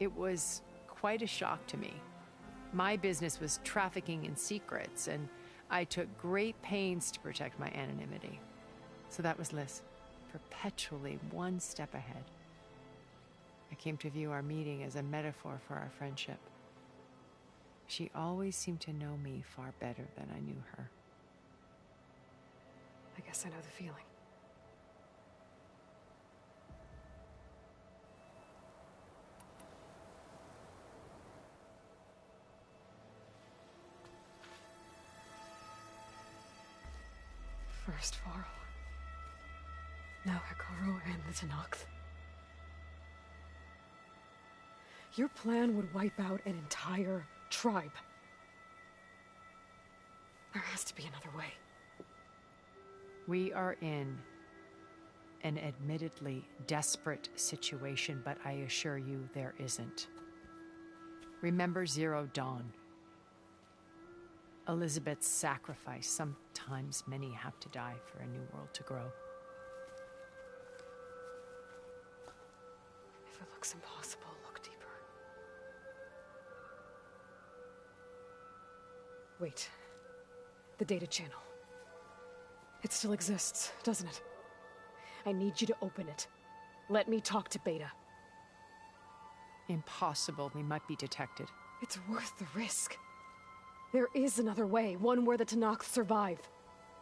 It was quite a shock to me. My business was trafficking in secrets, and I took great pains to protect my anonymity. So that was Liz, perpetually one step ahead. I came to view our meeting as a metaphor for our friendship. She always seemed to know me far better than I knew her. I guess I know the feeling. First Varl. Now Hikaru and the Tenakth. Your plan would wipe out an entire tribe. There has to be another way. We are in an admittedly desperate situation, but I assure you there isn't. Remember Zero Dawn. Elizabeth's sacrifice. Sometimes many have to die for a new world to grow. If it looks impossible, look deeper. Wait. The data channel. It still exists, doesn't it? I need you to open it. Let me talk to Beta. Impossible. We might be detected. It's worth the risk. There is another way, one where the Tenakth survive.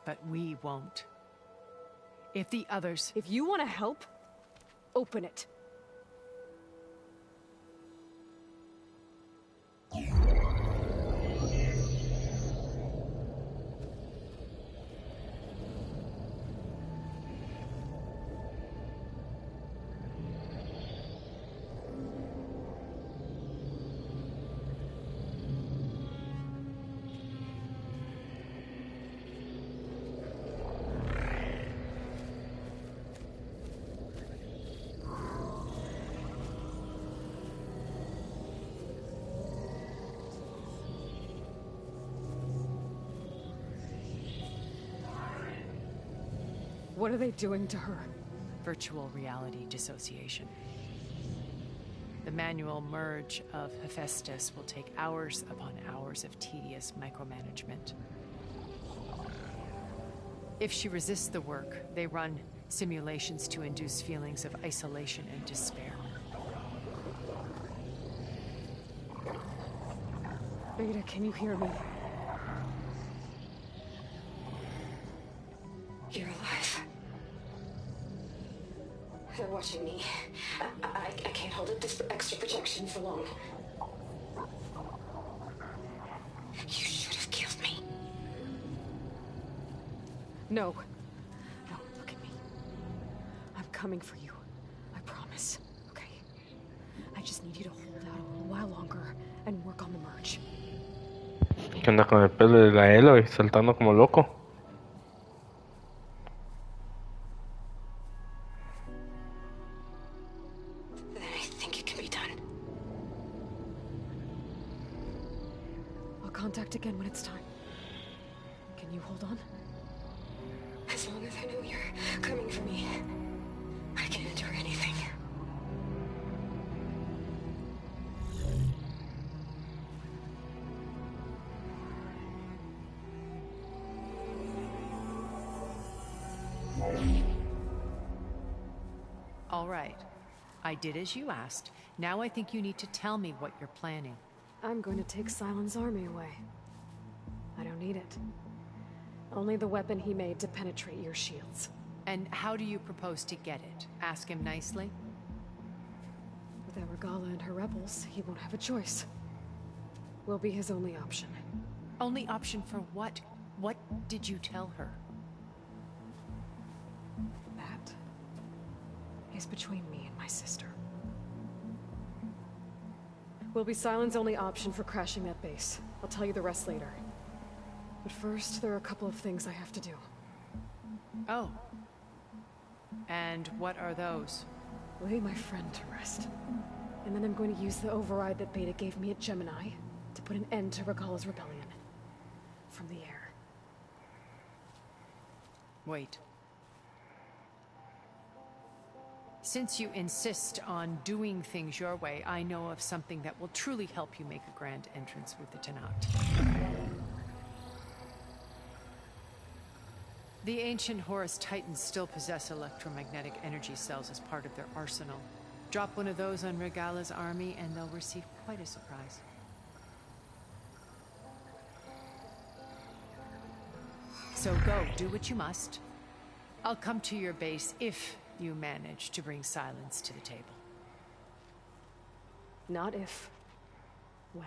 But we won't. If the others... If you want to help, open it. What are they doing to her? Virtual reality dissociation. The manual merge of Hephaestus will take hours upon hours of tedious micromanagement. If she resists the work, they run simulations to induce feelings of isolation and despair. Beta, can you hear me? You should have killed me. No. No, look at me. I'm coming for you. I promise. Okay? I just need you to hold out a little while longer and work on the merge. ¿Qué onda con el pelo de la Eloy saltando como loco? Then I think it can be done. I'll contact again when it's time. Can you hold on? As long as I know you're coming for me, I can endure anything. All right. I did as you asked. Now I think you need to tell me what you're planning. I'm going to take Silent's army away. I don't need it. Only the weapon he made to penetrate your shields. And how do you propose to get it? Ask him nicely? Without Regala and her rebels, he won't have a choice. We'll be his only option. Only option for what? What did you tell her? That is between me and my sister. Will be Silent's only option for crashing that base. I'll tell you the rest later. But first, there are a couple of things I have to do. Oh. And what are those? Lay my friend to rest. And then I'm going to use the override that Beta gave me at Gemini to put an end to Regala's rebellion. From the air. Wait. Since you insist on doing things your way, I know of something that will truly help you make a grand entrance with the Tenat. The ancient Horus Titans still possess electromagnetic energy cells as part of their arsenal. Drop one of those on Regala's army and they'll receive quite a surprise. So go, do what you must. I'll come to your base if you manage to bring Silence to the table. Not if. When.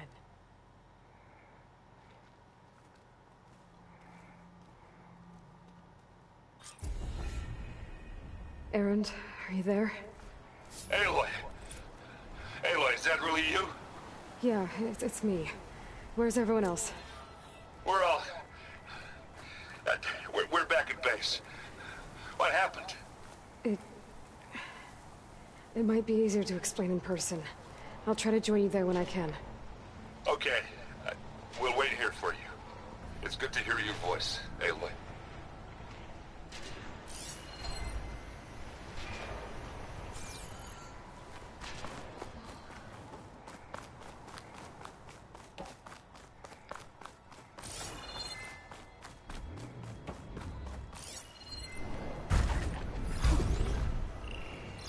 Erend, are you there? Aloy! Aloy, is that really you? Yeah, it's me. Where's everyone else? We're all... we're back at base. What happened? It might be easier to explain in person. I'll try to join you there when I can. Okay. We'll wait here for you. It's good to hear your voice, Aloy.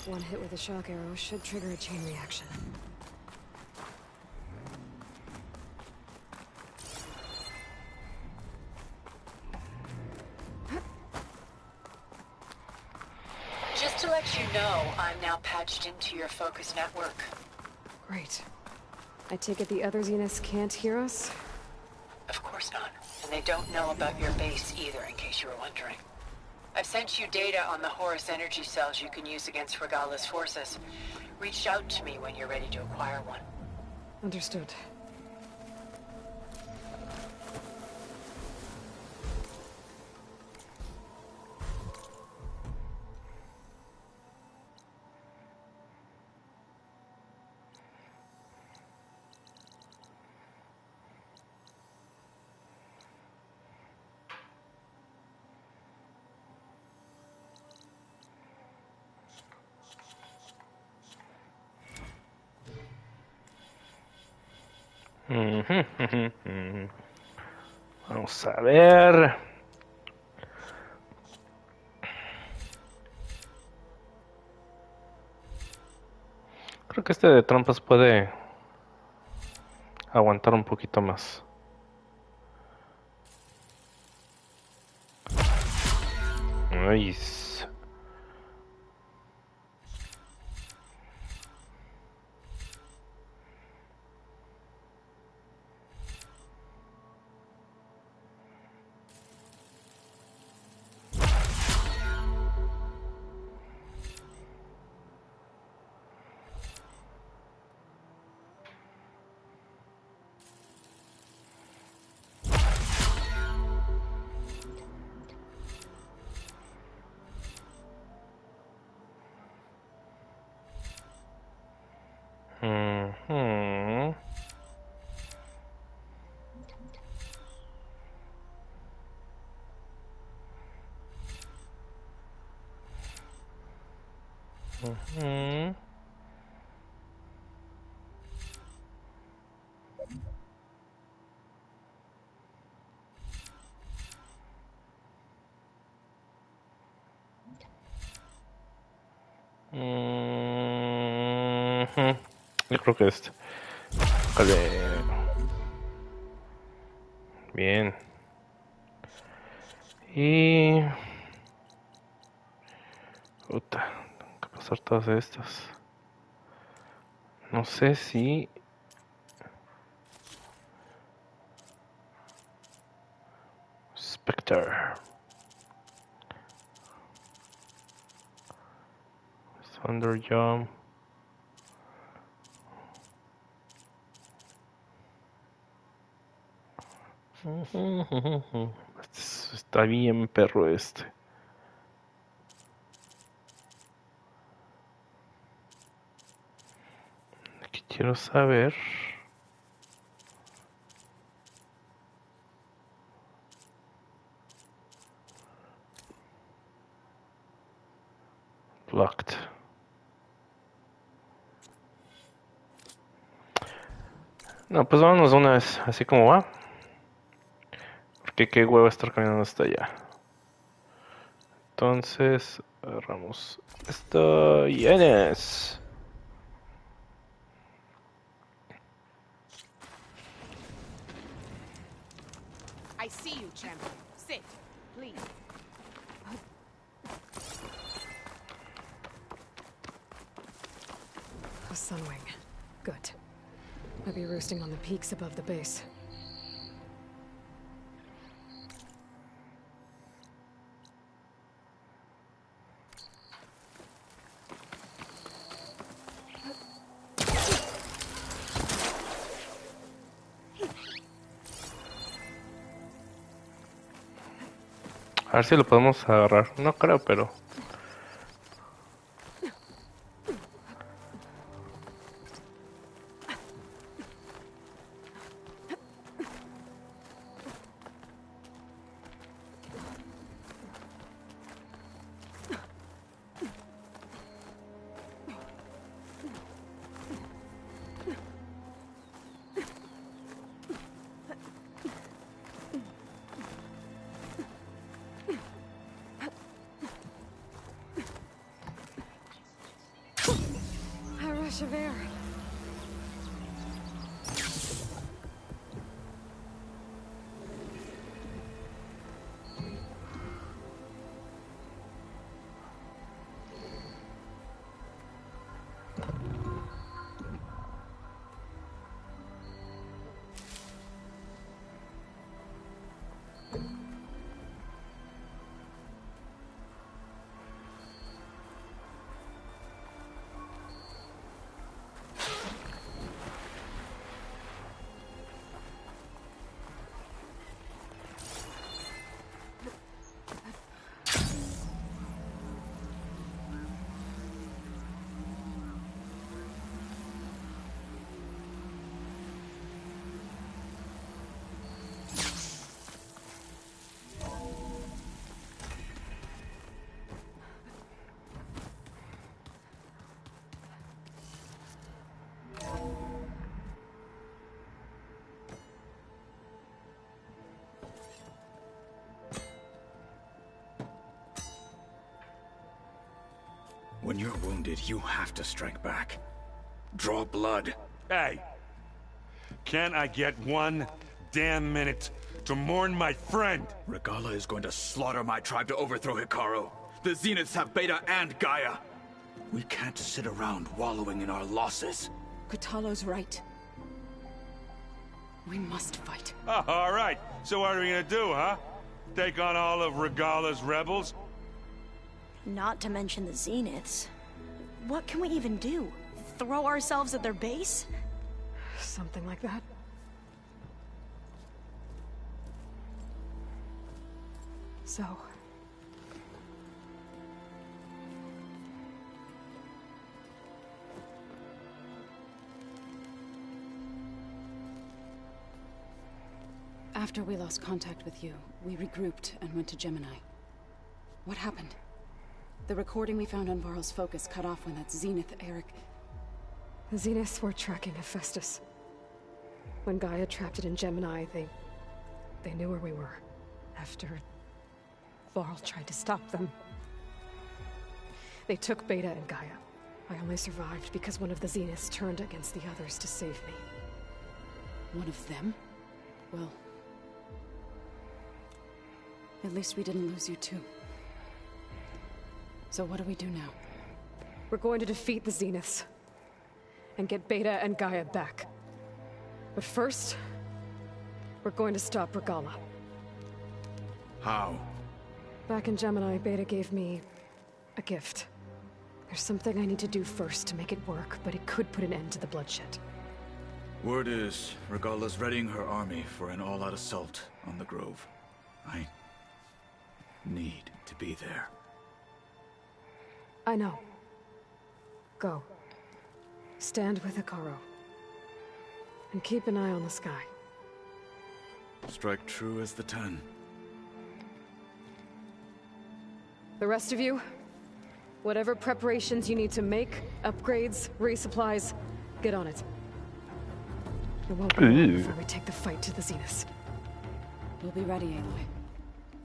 One hit with a shock arrow should trigger a chain reaction. Just to let you know, I'm now patched into your focus network. Great. I take it the other Zeniths can't hear us? Of course not. And they don't know about your base either, in case you were wondering. I've sent you data on the Horus energy cells you can use against Regala's forces. Reach out to me when you're ready to acquire one. Understood. Vamos a ver. Creo que este de trampas puede aguantar un poquito más. Nice. Ujú. Ujú. Yo creo que este. Vale. Bien. Y... Puta, tengo que pasar todas estas. No sé si... Spectre. Thunder Jump. Está bien perro este. Aquí quiero saber. Locked. No, pues vámonos de una vez, así como va. Porque qué huevo estar caminando hasta allá. Entonces, agarramos esto y es. I see you, champion. Sit, please. A sunwing. Good. Might be roosting on the peaks above the base. A ver si lo podemos agarrar. No creo, pero... A rush of air. When you're wounded, you have to strike back. Draw blood. Hey! Can't I get one damn minute to mourn my friend? Regala is going to slaughter my tribe to overthrow Hikaru. The Zeniths have Beta and Gaia. We can't sit around wallowing in our losses. Katalo's right. We must fight. Oh, all right. So what are we gonna do, huh? Take on all of Regala's rebels? Not to mention the Zeniths. What can we even do? Throw ourselves at their base? Something like that. So... After we lost contact with you, we regrouped and went to Gemini. What happened? The recording we found on Varl's focus cut off when that Zenith, Eric... The Zeniths were tracking Hephaestus. When Gaia trapped it in Gemini, they knew where we were. After Varl tried to stop them. They took Beta and Gaia. I only survived because one of the Zeniths turned against the others to save me. One of them? Well... at least we didn't lose you too. So what do we do now? We're going to defeat the Zeniths. And get Beta and Gaia back. But first... we're going to stop Regala. How? Back in Gemini, Beta gave me... a gift. There's something I need to do first to make it work, but it could put an end to the bloodshed. Word is, Regala's readying her army for an all-out assault on the Grove. I need to be there. I know. Go. Stand with Hikaru. And keep an eye on the sky. Strike true as the 10. The rest of you, whatever preparations you need to make, upgrades, resupplies, get on it. It won't be long before we take the fight to the Zeniths. We'll be ready, Aloy.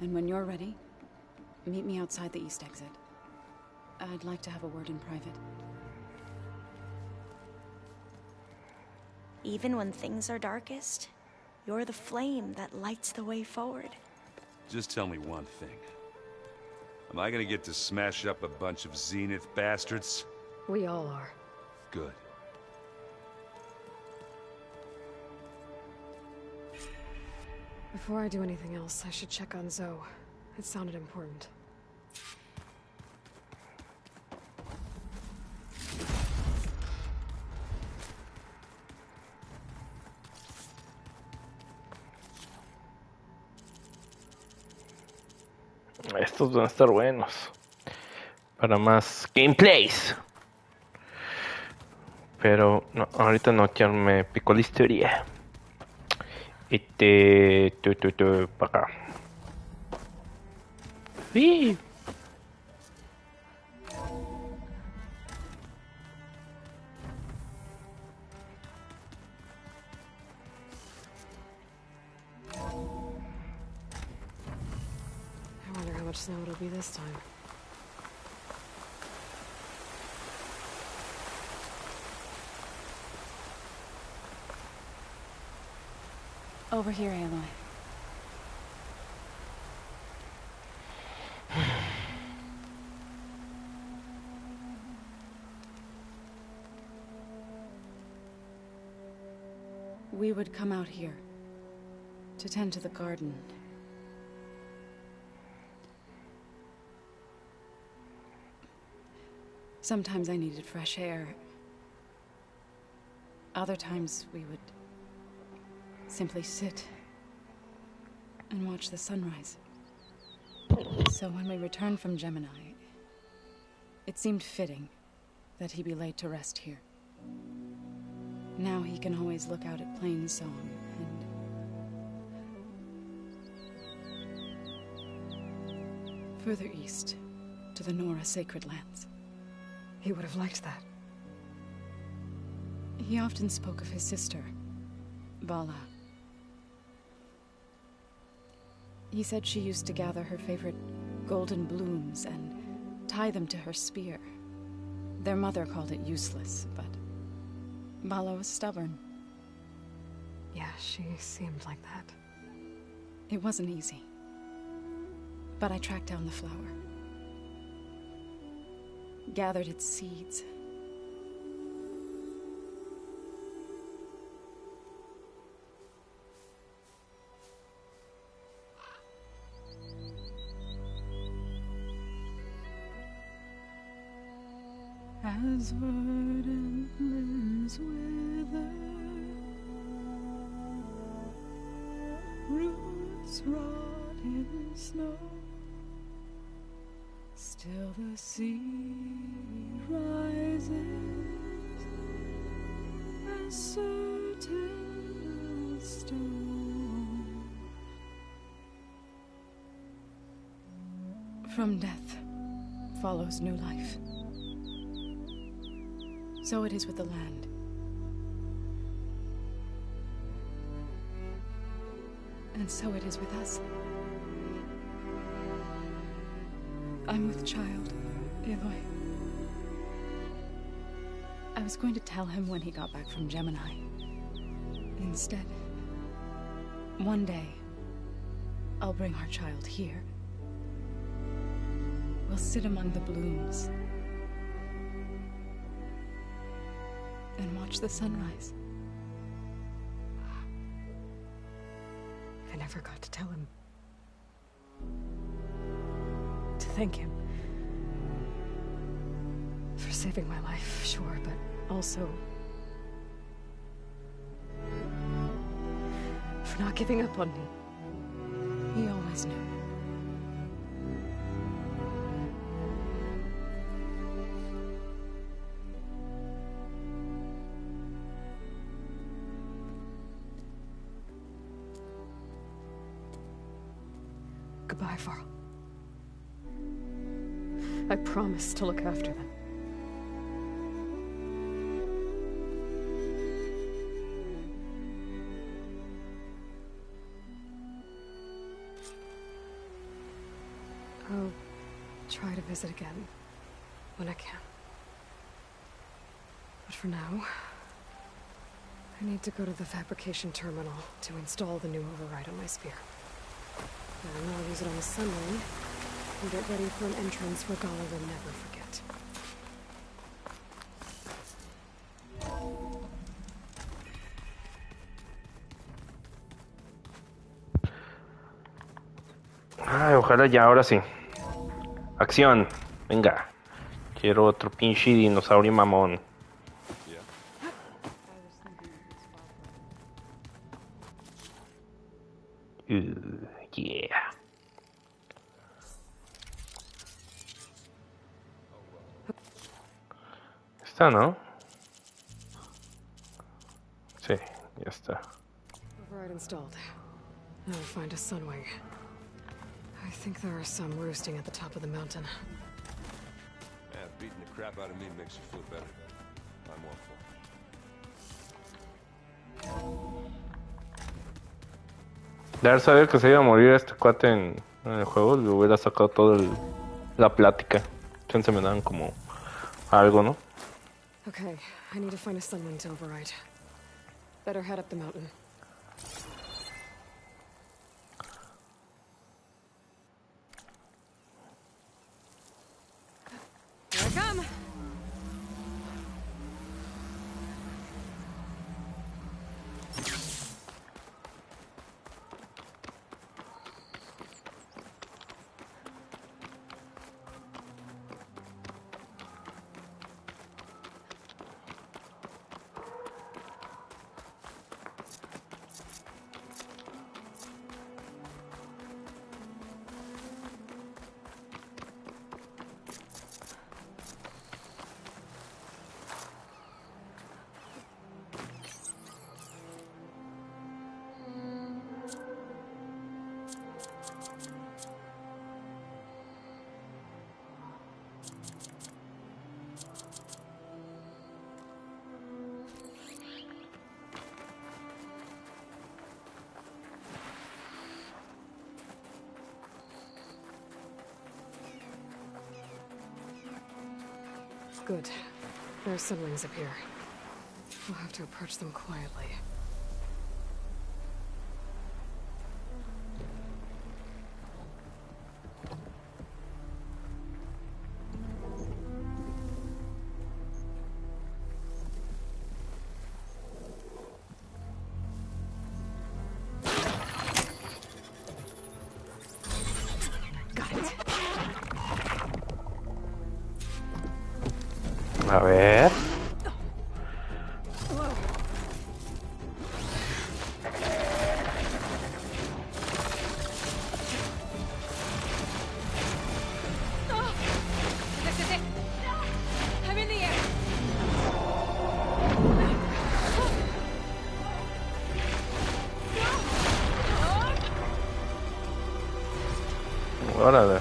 And when you're ready, meet me outside the east exit. I'd like to have a word in private. Even when things are darkest, you're the flame that lights the way forward. Just tell me one thing. Am I gonna get to smash up a bunch of Zenith bastards? We all are. Good. Before I do anything else, I should check on Zoe. It sounded important. Estos van a estar buenos. Para más gameplays. Pero no, ahorita no, ya me picó la historia. Para acá. Sí. I wonder how much snow it'll be this time. Over here, Aloy. We would come out here to tend to the garden. Sometimes I needed fresh air. Other times we would simply sit and watch the sunrise. So when we returned from Gemini, it seemed fitting that he be laid to rest here. Now he can always look out at Plain Song and further east to the Nora sacred lands. He would have liked that. He often spoke of his sister, Vala. He said she used to gather her favorite golden blooms and tie them to her spear. Their mother called it useless, but Vala was stubborn. Yeah, she seemed like that. It wasn't easy. But I tracked down the flower. Gathered its seeds. As verdant limbs wither, roots rot in snow, still the seed rises, as certain as stone. From death follows new life. So it is with the land. And so it is with us. I'm with child, Aloy. I was going to tell him when he got back from Gemini. Instead, one day, I'll bring our child here. We'll sit among the blooms and watch the sunrise. I never got to tell him. To thank him. For saving my life, sure, but also for not giving up on me. He always knew. Goodbye, Varl. I promise to look after them. I'll try to visit again when I can. But for now, I need to go to the fabrication terminal to install the new override on my sphere. Then I'll use it on the sunray and get ready for an entrance Regala will never forget. Ay, ojalá ya, ahora sí. Acción. Venga. Quiero otro pinche dinosaurio mamón. Yeah. Está, ¿no? Sí, ya está. Override installed. Now we'll find a sunwing. I think there are some roosting at the top of the mountain. Yeah, beating the crap out of me makes you feel better. I'm all for it. De haber sabido que se iba a morir este cuate en el juego, le hubiera sacado toda la plática. Chance me dan como algo, ¿no? Okay, I need to find a sunwing to override. Better head up the mountain. Here I come! Good. There are sunwings up here. We'll have to approach them quietly. A ver. I'm in the air. Órale.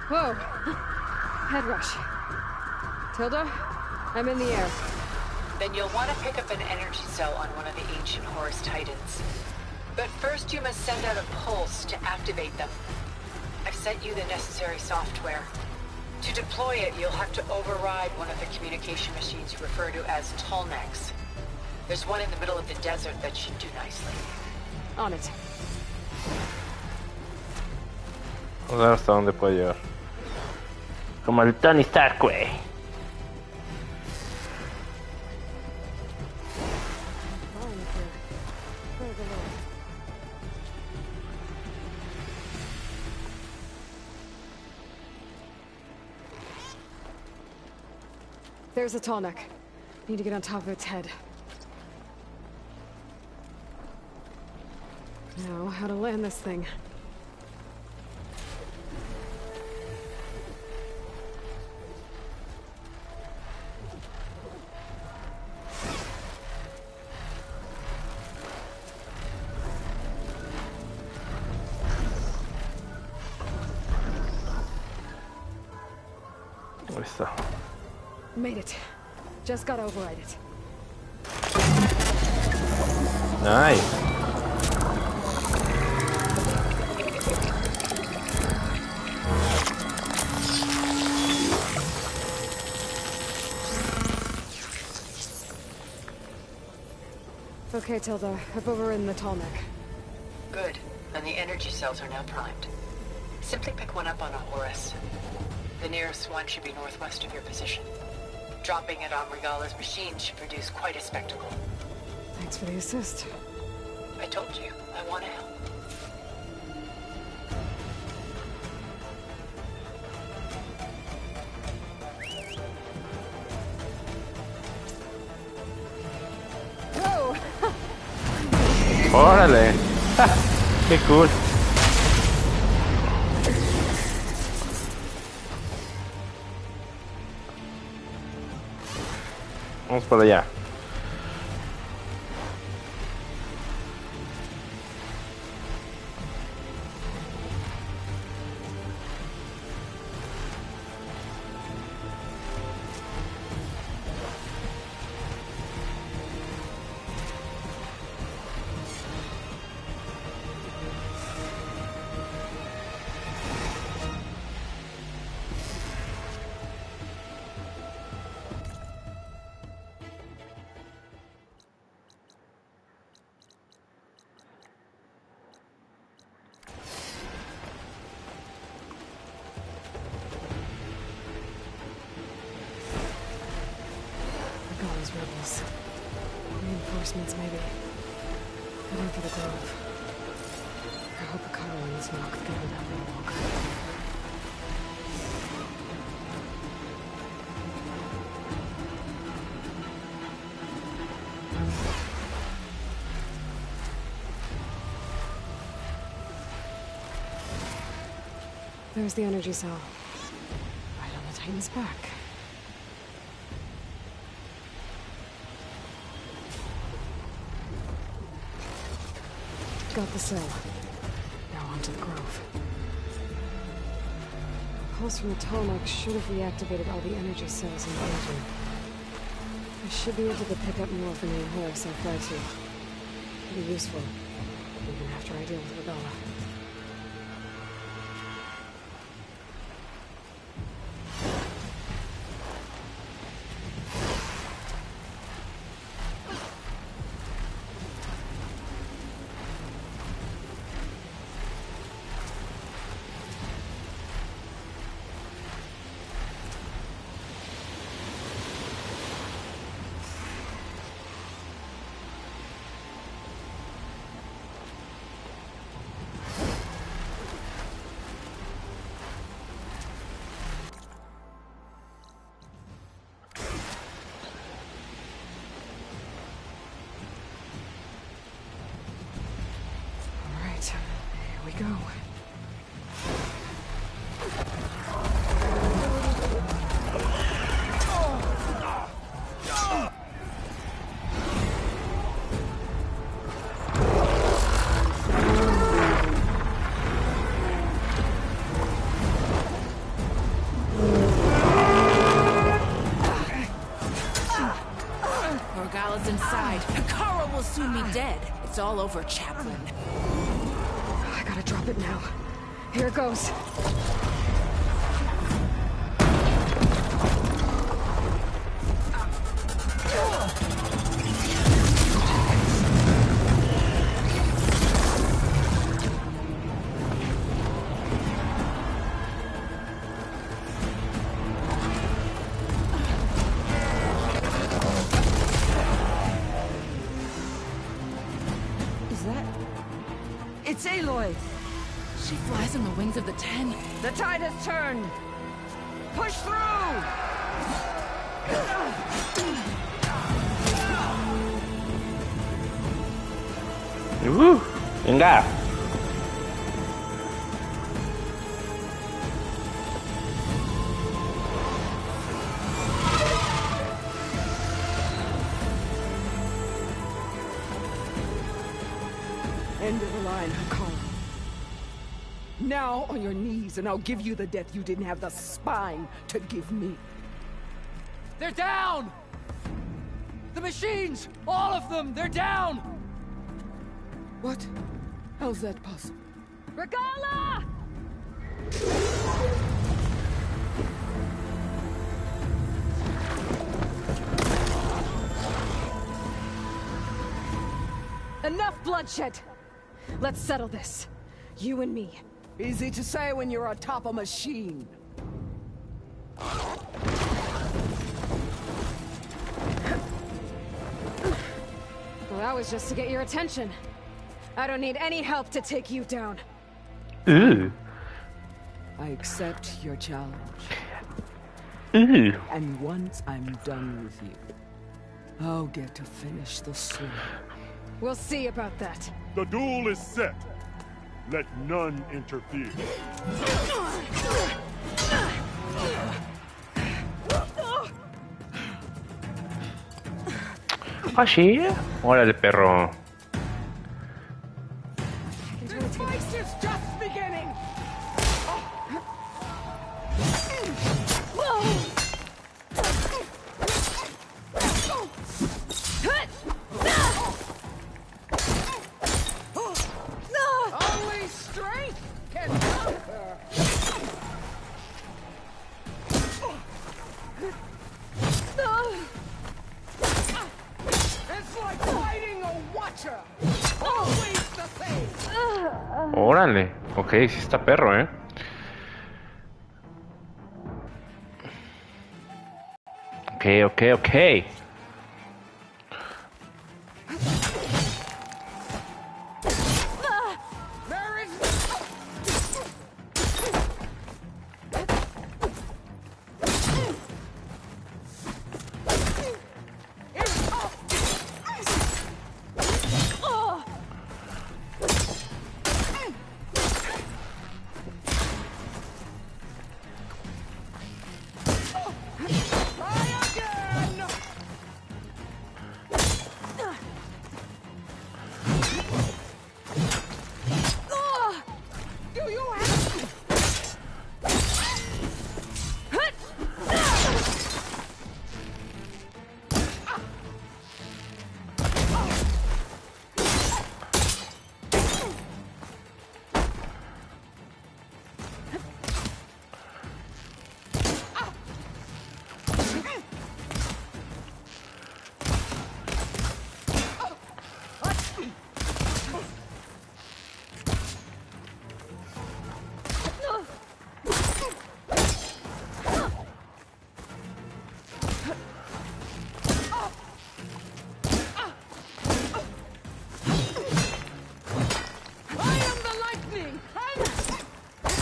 Whoa! Head rush. Tilda, I'm in the air. Then you'll want to pick up an energy cell on one of the ancient Horus Titans. But first you must send out a pulse to activate them. I've sent you the necessary software. To deploy it, you'll have to override one of the communication machines you refer to as Tallnecks. There's one in the middle of the desert that should do nicely. On it. Vamos a ver hasta dónde puede llegar. Como el Tony Stark, güey. There's a tall neck. Need to get on top of its head. Now, how to land this thing. Ahí está. Made it. Just gotta override it. Nice. Okay, Tilda. I've overridden the tall neck. Good. And the energy cells are now primed. Simply pick one up on a Horus. The nearest one should be northwest of your position. Dropping it on Regala's machine should produce quite a spectacle. Thanks for the assist. I told you, I want to help. Whoa! Órale. Qué cool. Vamos para allá. Regala's rebels. Reinforcements, maybe. Heading for the grove. I hope Hikaru and his knock get on that wall. There's the energy cell. Right on the Titan's back. Got the cell. Now onto the grove. A pulse from the Tallneck should have reactivated all the energy cells in the engine. I should be able to pick up more from the Horus I fly to. It'll be useful, even after I deal with Regala. Here we go. dead. It's all over, Chaplain. I gotta drop it now. Here it goes. It's Aloy! She flies on the wings of the Ten. The tide has turned! Push through! Venga. End of the line, Hakon. Now on your knees, and I'll give you the death you didn't have the spine to give me. They're down! The machines! All of them! They're down! What? How's that possible? Regala! Enough bloodshed! Let's settle this. You and me. Easy to say when you're atop a machine. Well, that was just to get your attention. I don't need any help to take you down. Ooh. I accept your challenge. Ooh. And once I'm done with you, I'll get to finish the story. We'll see about that. The duel is set. Let none interfere. ¿Ah, sí? Órale, perro. This fight is just beginning! Only strength can conquer! It's like fighting a watcher! Always the same! Órale. Ok, sí está perro, Ok.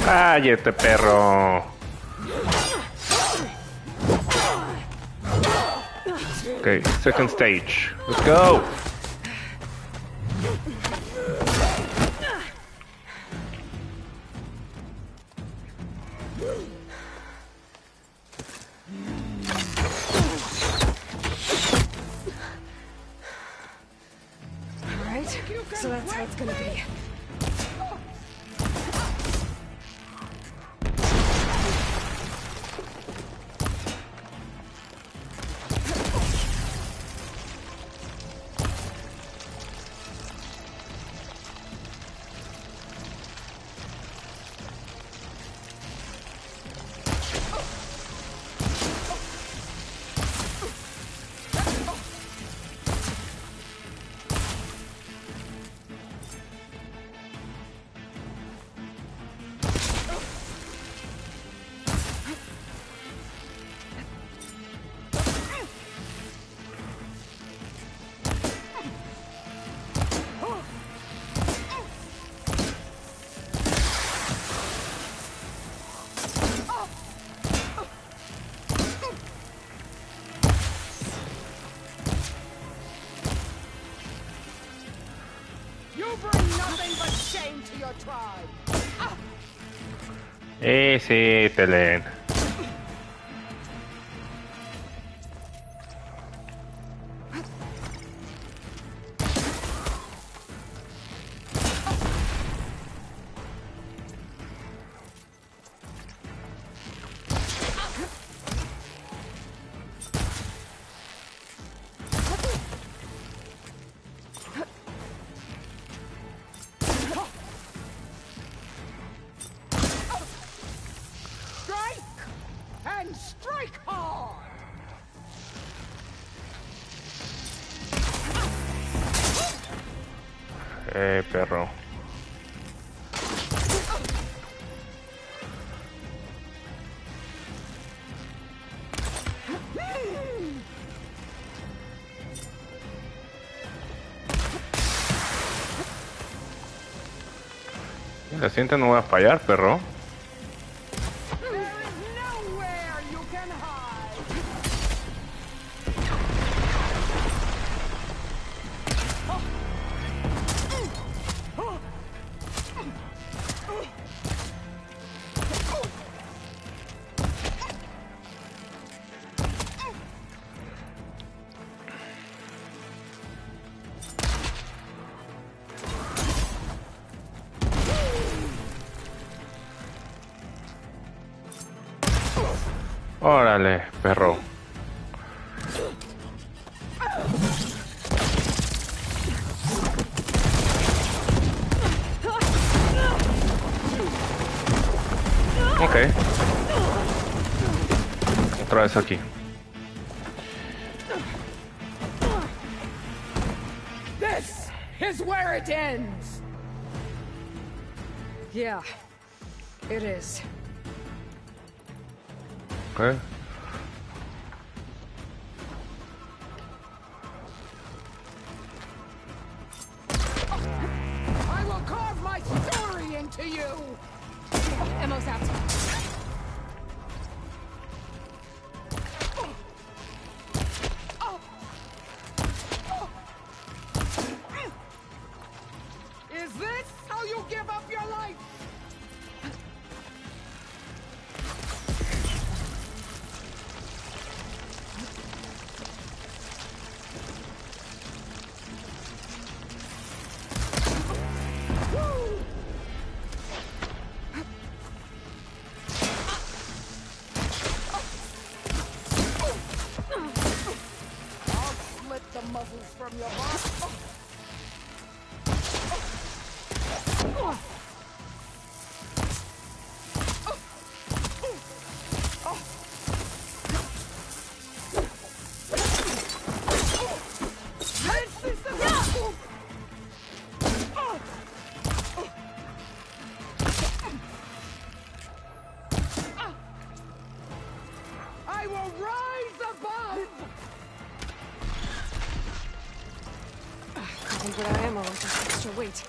Cállate, perro. Okay, second stage. Let's go. Alright, so that's how it's gonna be. Sí, peleen. Perro. La siguiente no va a fallar, perro. Órale, perro. Ok. Otra vez aquí. This is where it ends. Yeah, it is. Okay. I will carve my story into you. Ammo's out. Is this how you give up your life? I'll slit the muzzles from your heart. I will rise above. Couldn't put out ammo with this extra weight.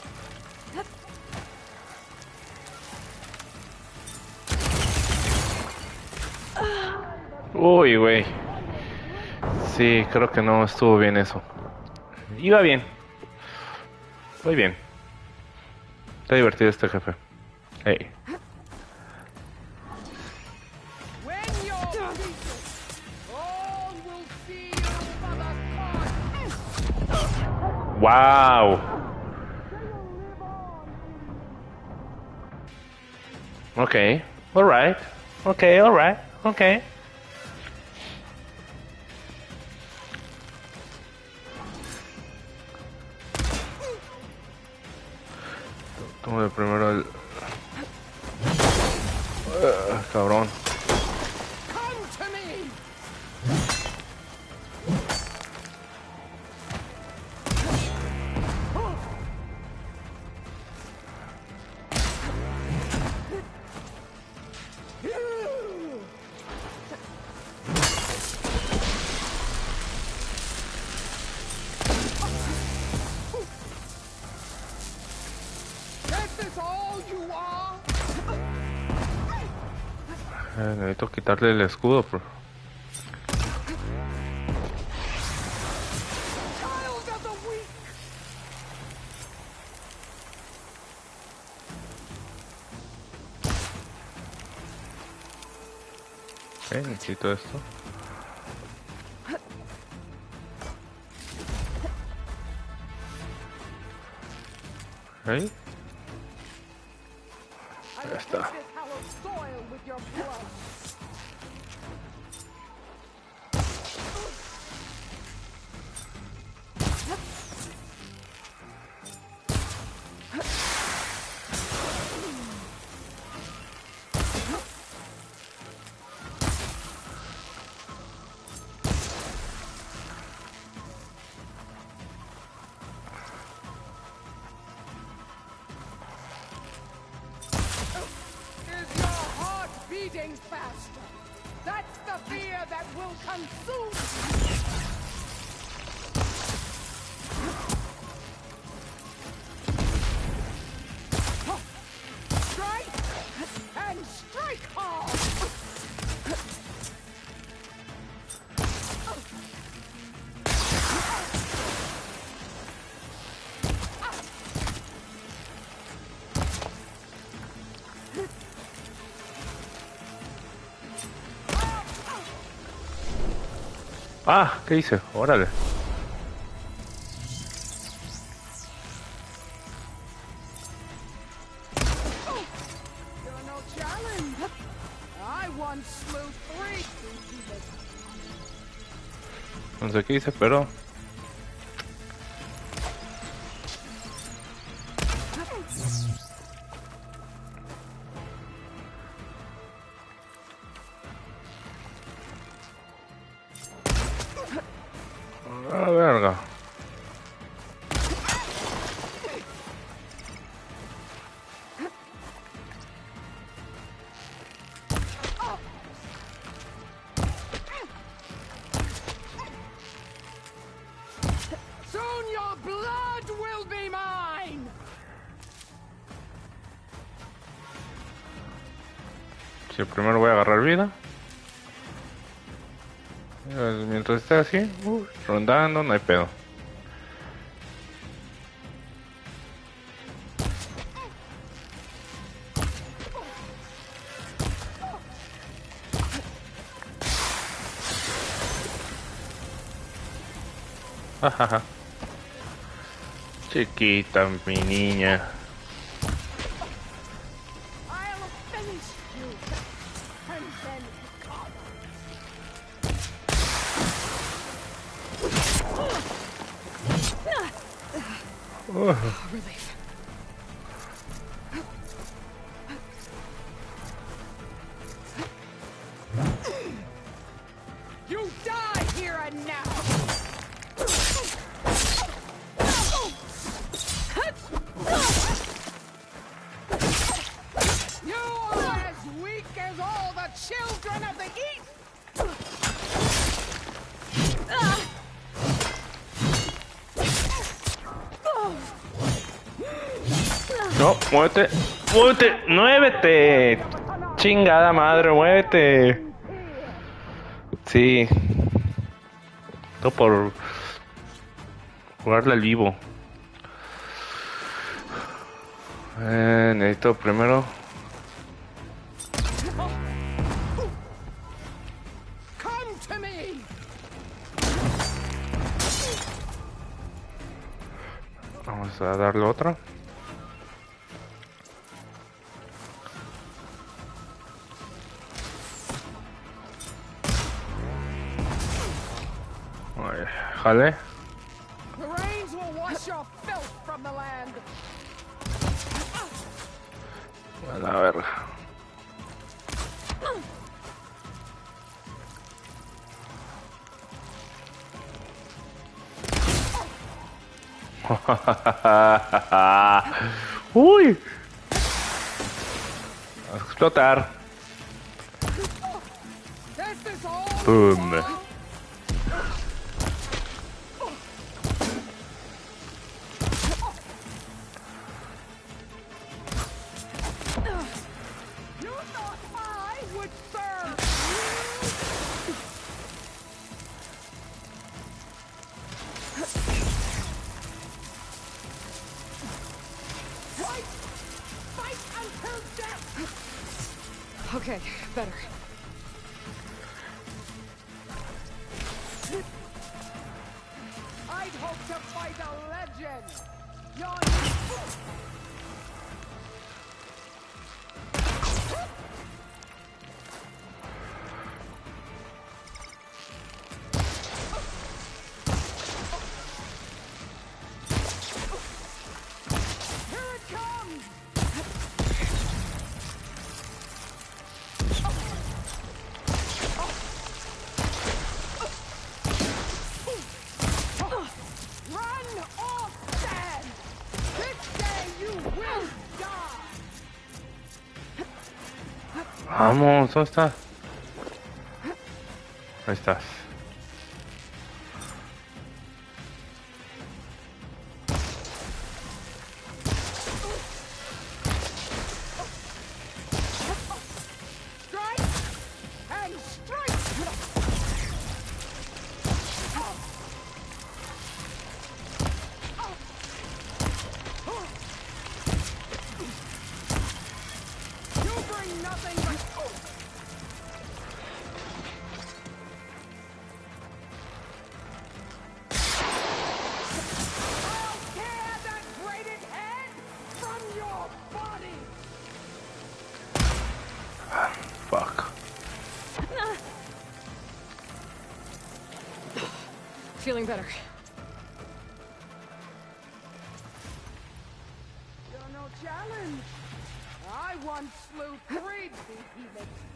Uy, güey. Sí, creo que no estuvo bien eso. Iba bien. Muy bien. Está divertido este jefe. Hey. When you're beaten, all will see you for the cause. Wow. Okay. All right. Okay. All right. Okay. Tomo de primero el... cabrón. Come to me. This is all you are. Necesito quitarle el escudo, bro. Child of the weak. Necesito esto. Ahí. Ya está. Beating faster. That's the fear that will consume you. Strike and strike hard. Ah, ¿qué hice? Órale. No sé qué hice, pero... Ah, verga. Soon your blood will be mine. Sí, primero voy a agarrar vida. Mientras esté así, rondando, no hay pedo. Ajaja. Chiquita, mi niña. I'll finish you. And then relief. You die here and now. You are as weak as all the children of the East. No, muévete, muévete, muévete. Chingada madre, muévete. Sí. Todo por jugarle al vivo. Necesito primero. Come to me. Vamos a darle otra. Jale. The rains will wash your filth from the land. A la verga. Uy. A explotar. Boom. Okay, better. I'd hope to fight a legend. Here it comes. Run off, Dad! This day you will die! Vamos, ¿dónde estás? Ahí estás. Strike and strike! You bring nothing but... I'll tear that braided head from your body! Fuck. Feeling better. You're no challenge. I once slew 3 behemoths.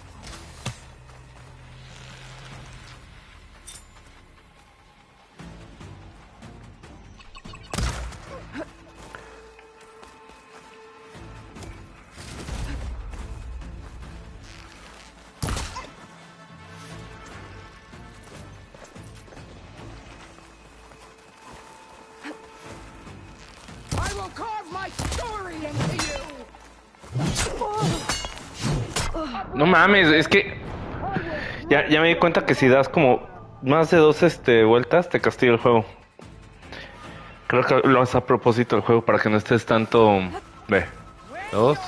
I will carve my story into you. No mames, es que ya me di cuenta que si das como más de 2 vueltas te castiga el juego. Creo que lo hace a propósito el juego para que no estés tanto. Ve. 2.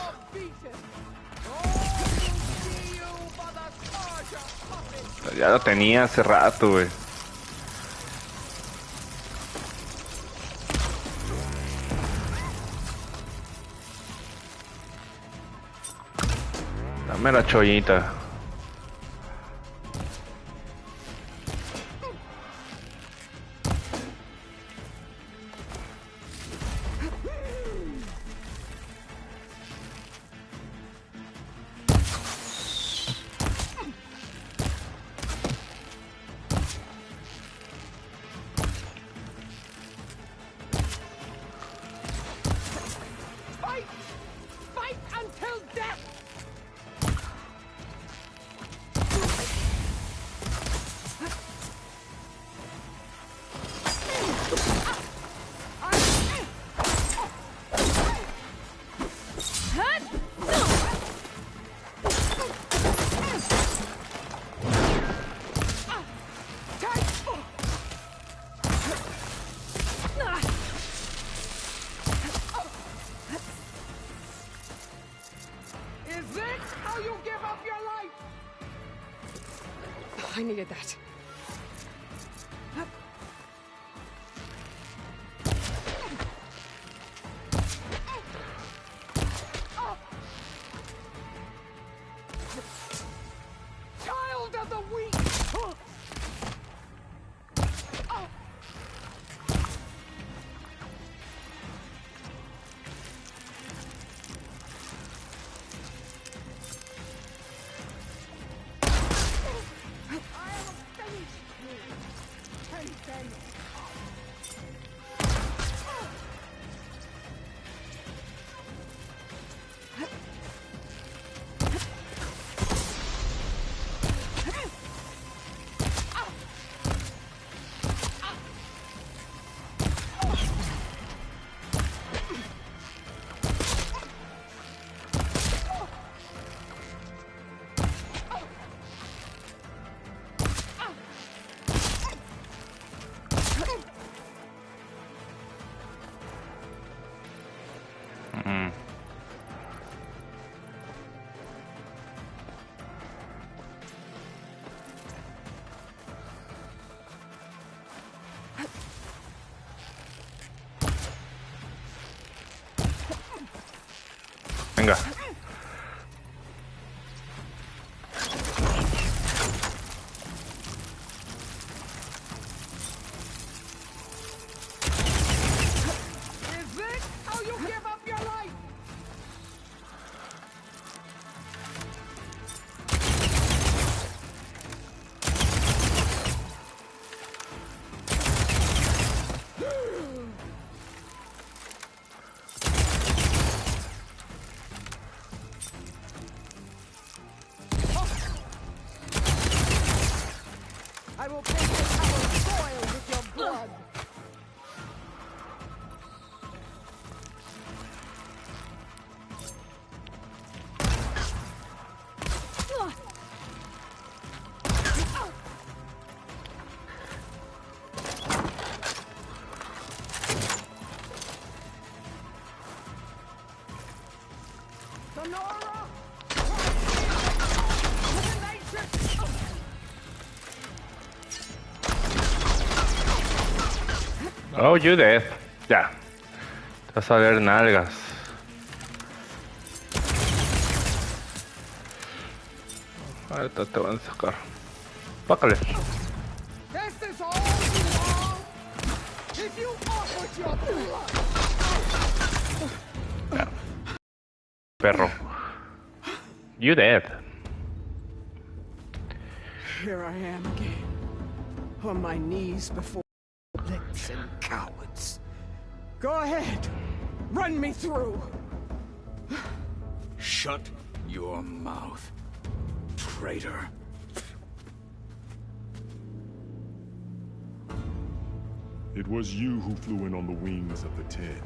Ya lo tenía hace rato, güey. Dame la chollita. Fight! Fight until death! Is this how you give up your life? I needed that. Child of the weak! I am a chinga. Is this how you give up your life? I will paint the tower soil with your blood. Sonora! Oh, you dead. Ya. Te vas a ver nalgas. Ahorita te van a sacar. Pácale. This is all you are? If you offered your blood! Perro. You dead. Here I am again, on my knees before licks and cowards. Go ahead, run me through. Shut your mouth, traitor. It was you who flew in on the wings of the 10.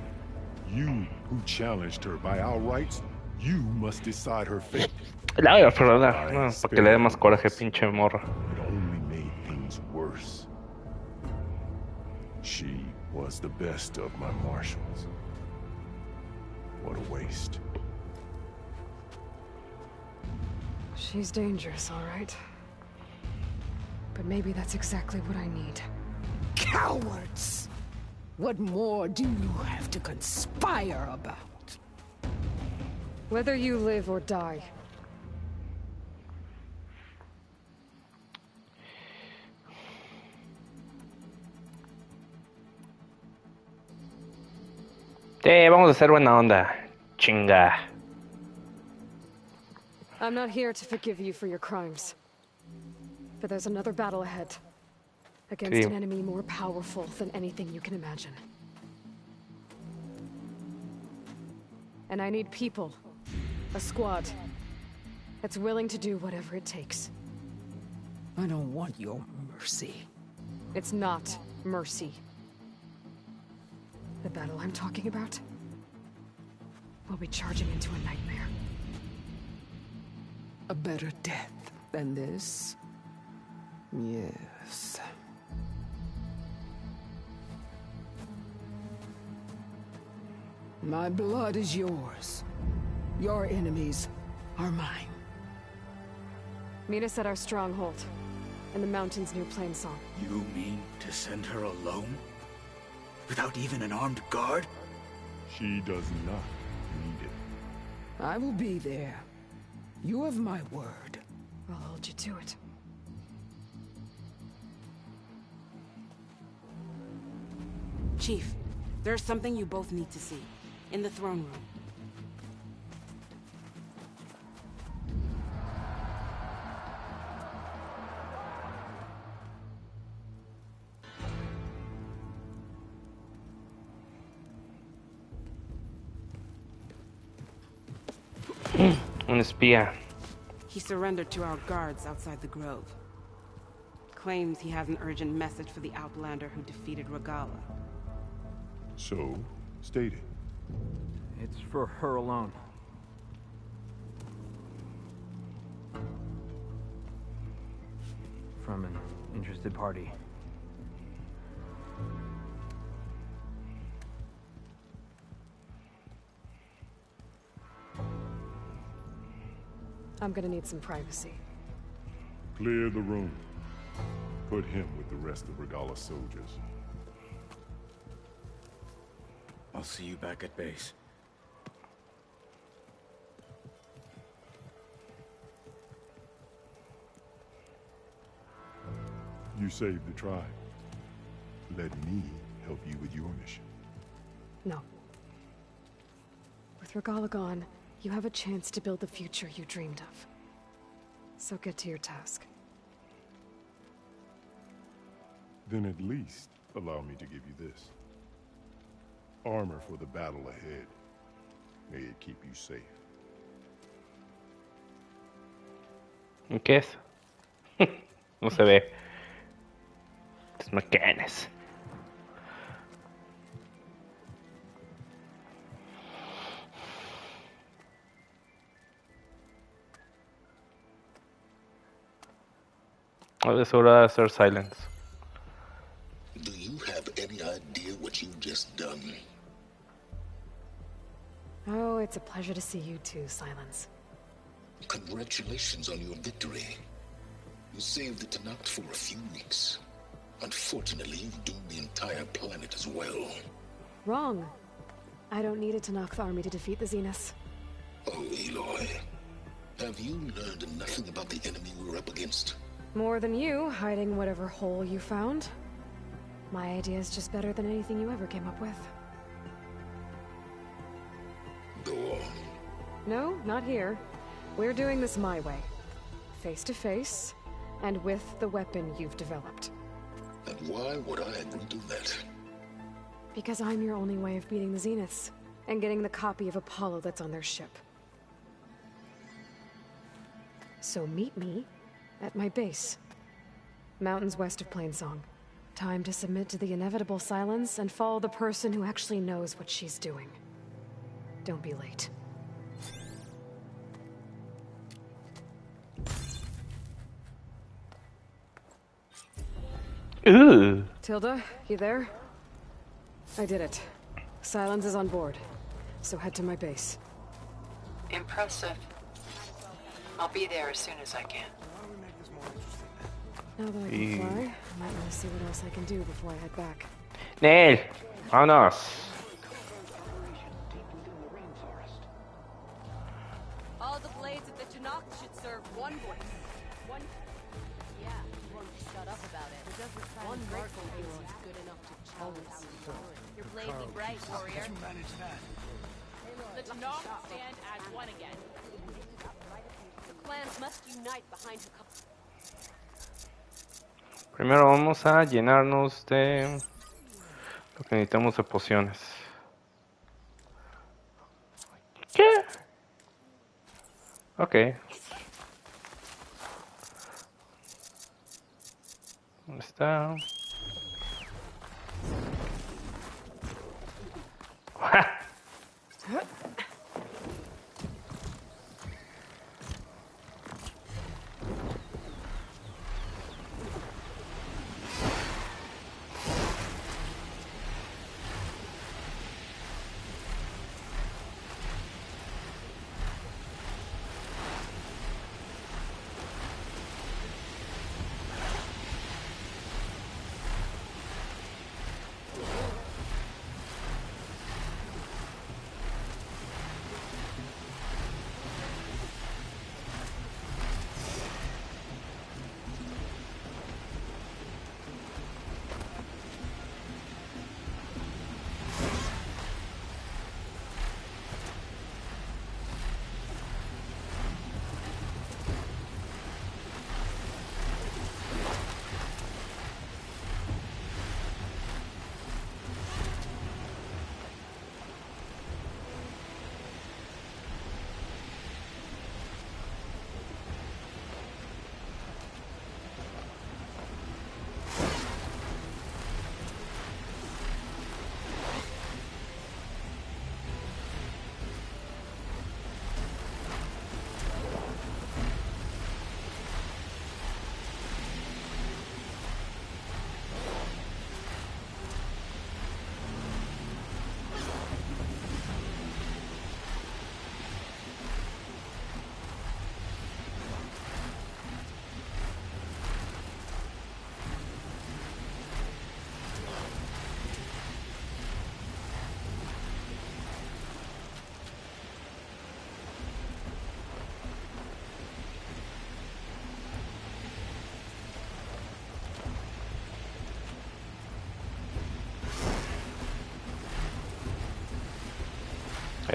You who challenged her by our rights. You must decide her fate. La voy a perdonar, no, para que le dé más coraje, pinche morra. It only made things worse. She was the best of my marshals. What a waste. She's dangerous, all right. But maybe that's exactly what I need. Cowards! What more do you have to conspire about? Whether you live or die. Vamos a hacer buena onda. Chinga. I'm not here to forgive you for your crimes. But there's another battle ahead. Against an enemy more powerful than anything you can imagine. And I need people. A squad. That's willing to do whatever it takes. I don't want your mercy. It's not mercy. The battle I'm talking about will be charging into a nightmare. A better death than this? Yes. My blood is yours. Your enemies are mine. Meet us at our stronghold, in the mountains near Plainsong. You mean to send her alone? Without even an armed guard? She does not need it. I will be there. You have my word. I'll hold you to it. Chief, there's something you both need to see. In the throne room. Un espía. He surrendered to our guards outside the grove. Claims he has an urgent message for the Outlander who defeated Regala. So, state it. It's for her alone. From an interested party. I'm gonna need some privacy. Clear the room. Put him with the rest of Regala's soldiers. I'll see you back at base. You saved the tribe. Let me help you with your mission. No. With Regala gone, you have a chance to build the future you dreamed of. So get to your task. Then at least allow me to give you this. Armor for the battle ahead. May it keep you safe. ¿Qué es? No se ve. Es macanas. Ahora es hora de hacer silence. Do you have any idea what you've just done? Oh, it's a pleasure to see you too, Silence. Congratulations on your victory. You saved the Tanakh for a few weeks. Unfortunately, you've doomed the entire planet as well. Wrong. I don't need a Tanakh army to defeat the Zeniths. Oh, Aloy. Have you learned nothing about the enemy we're up against? More than you, hiding whatever hole you found. My idea is just better than anything you ever came up with. Go on. No, not here. We're doing this my way. Face to face, and with the weapon you've developed. And why would I agree to that? Because I'm your only way of beating the Zeniths, and getting the copy of Apollo that's on their ship. So meet me at my base. Mountains west of Plainsong. Time to submit to the inevitable silence and follow the person who actually knows what she's doing. Don't be late. Ooh. Tilda, you there? I did it. Silence is on board. So head to my base. Impressive. I'll be there as soon as I can. Now that I can fly, I might want to see what else I can do before I head back. Nel, vámonos. All the blades of the Tanakh should serve one voice. One. Yeah, shut up about it. One grateful hero is good enough to challenge your blade be bright, warrior. The Tanakh stand as one again. The clans must unite behind her. Primero vamos a llenarnos de lo que necesitamos de pociones. ¿Qué? Ok. ¿Dónde está?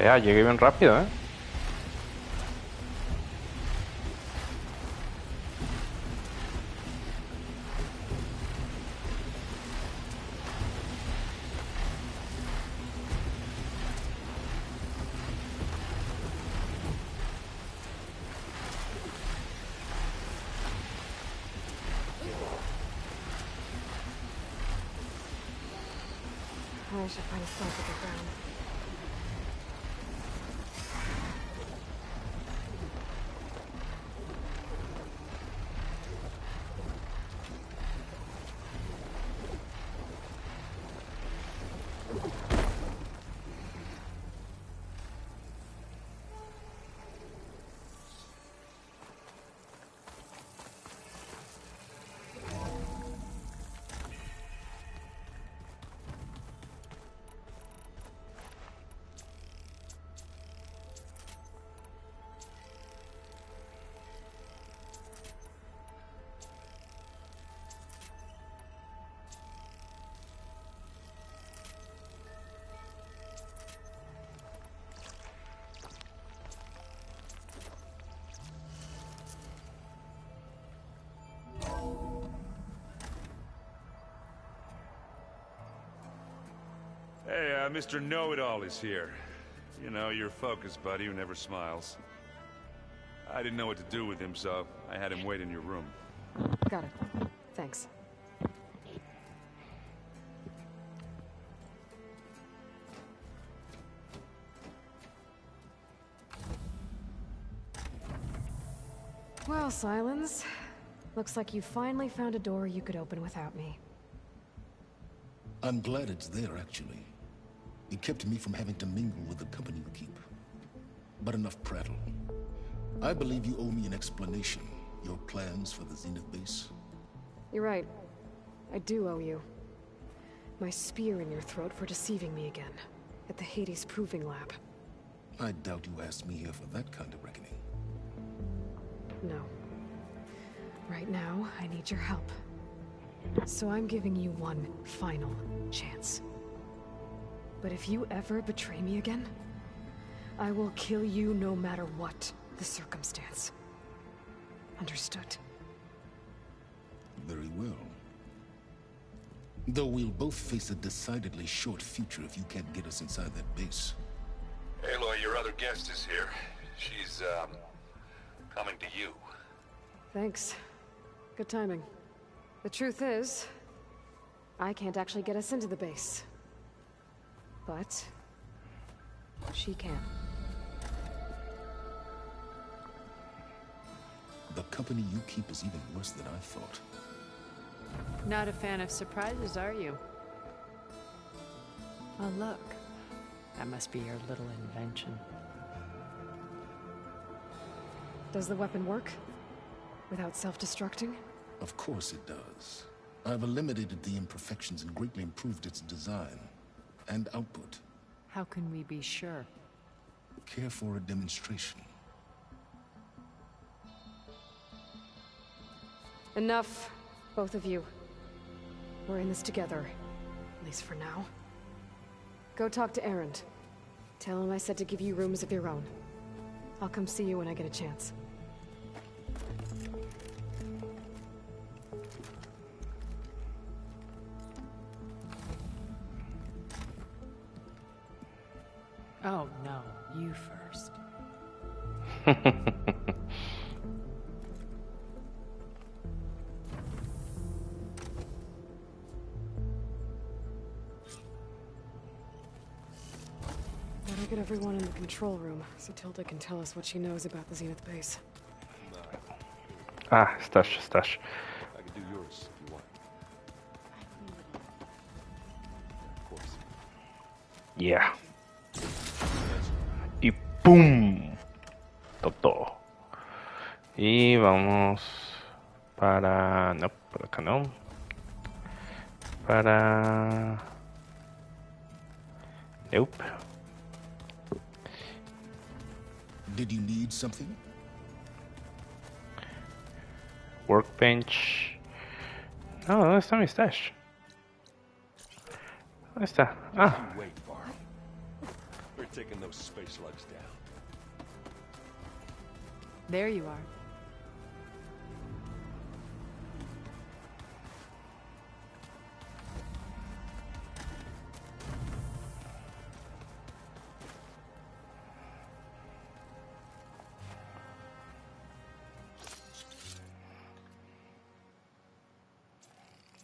Llegué bien rápido, ¿eh? I should find a scientific ground. Hey, Mr. Know-It-All is here. You know, your focus buddy who never smiles. I didn't know what to do with him, so I had him wait in your room. Got it. Thanks. Well, Silence. Looks like you finally found a door you could open without me. I'm glad it's there, actually. It kept me from having to mingle with the company you keep. But enough prattle. I believe you owe me an explanation. Your plans for the Zenith base? You're right. I do owe you. My spear in your throat for deceiving me again. At the Hades Proving Lab. I doubt you asked me here for that kind of reckoning. No. Right now, I need your help. So I'm giving you one final chance. But if you ever betray me again, I will kill you no matter what the circumstance. Understood? Very well. Though we'll both face a decidedly short future if you can't get us inside that base. Aloy, your other guest is here. She's, coming to you. Thanks. Good timing. The truth is, I can't actually get us into the base. But she can. The company you keep is even worse than I thought. Not a fan of surprises, are you? Oh, look. That must be your little invention. Does the weapon work? Without self-destructing? Of course it does. I've eliminated the imperfections and greatly improved its design and output. How can we be sure? Care for a demonstration? Enough, both of you. We're in this together, at least for now. Go talk to Erend. Tell him I said to give you rooms of your own. I'll come see you when I get a chance. Oh, no. You first. Better get everyone in the control room, so Tilda can tell us what she knows about the Zenith base. Stash. I can do yours if you want. Of course. Yeah. Y ¡pum! Todo. Y vamos para... No, por acá no. Para... Nope. Did you need something? Workbench. No, ¿dónde está mi stash? ¿Dónde está? Ah. taking those space slugs down. There you are.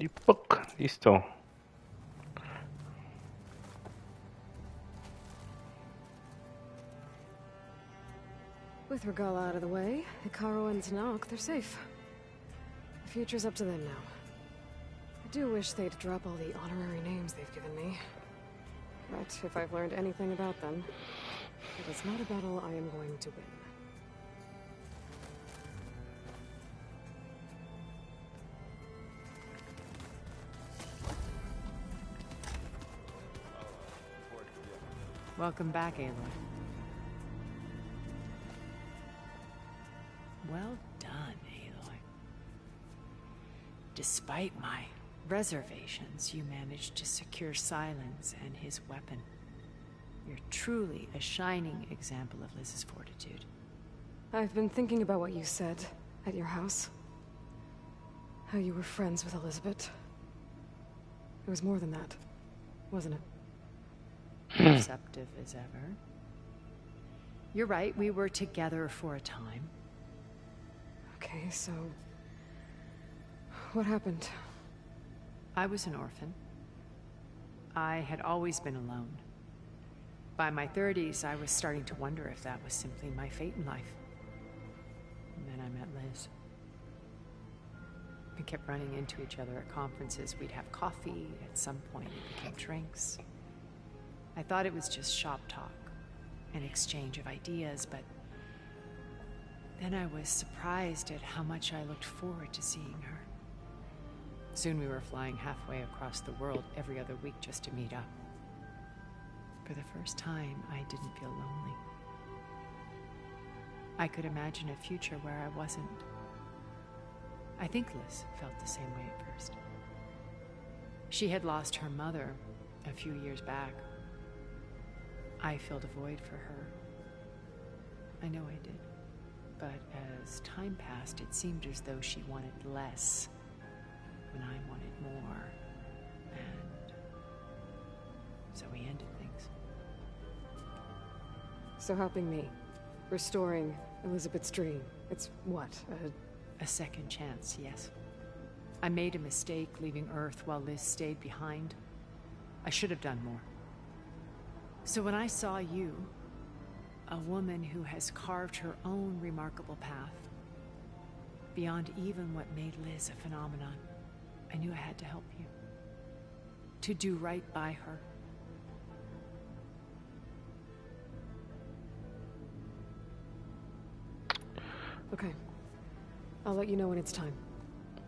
Y ¡puc! Listo. With Regala out of the way, Hikaru and Tanakh, they're safe. The future's up to them now. I do wish they'd drop all the honorary names they've given me. But if I've learned anything about them, it is not a battle I am going to win. Welcome back, Aloy. Well done, Aloy. Despite my reservations, you managed to secure Silence and his weapon. You're truly a shining example of Liz's fortitude. I've been thinking about what you said at your house. How you were friends with Elizabeth. It was more than that, wasn't it? Perceptive as ever. You're right, we were together for a time. Okay, so... what happened? I was an orphan. I had always been alone. By my 30s, I was starting to wonder if that was simply my fate in life. And then I met Liz. We kept running into each other at conferences. We'd have coffee. At some point, it became drinks. I thought it was just shop talk, an exchange of ideas, but then I was surprised at how much I looked forward to seeing her. Soon we were flying halfway across the world every other week just to meet up. For the first time, I didn't feel lonely. I could imagine a future where I wasn't. I think Liz felt the same way at first. She had lost her mother a few years back. I filled a void for her. I know I did. But as time passed, it seemed as though she wanted less when I wanted more. And so we ended things. So helping me, restoring Elizabeth's dream, it's what, a second chance, yes. I made a mistake leaving Earth while Liz stayed behind. I should have done more. So when I saw you, a woman who has carved her own remarkable path, beyond even what made Liz a phenomenon, I knew I had to help you. To do right by her. Okay. I'll let you know when it's time.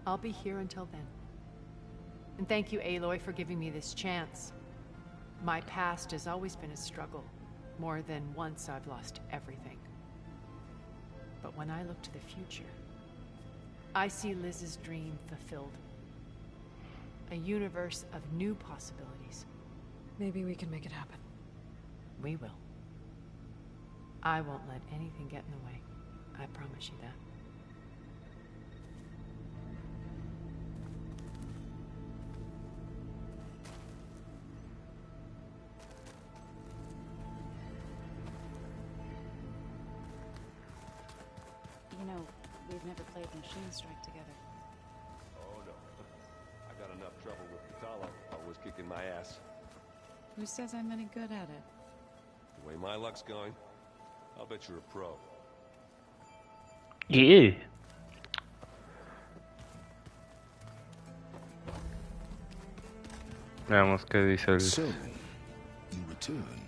I'll be here until then. And thank you, Aloy, for giving me this chance. My past has always been a struggle. More than once I've lost everything. But when I look to the future, I see Liz's dream fulfilled. A universe of new possibilities. Maybe we can make it happen. We will. I won't let anything get in the way. I promise you that. You know, we've never played Machine Strike together. Oh no. I got enough trouble with Katala, always kicking my ass. Who says I'm any good at it? The way my luck's going, I'll bet you're a pro. Yeah. Veamos qué dice el... So, you return.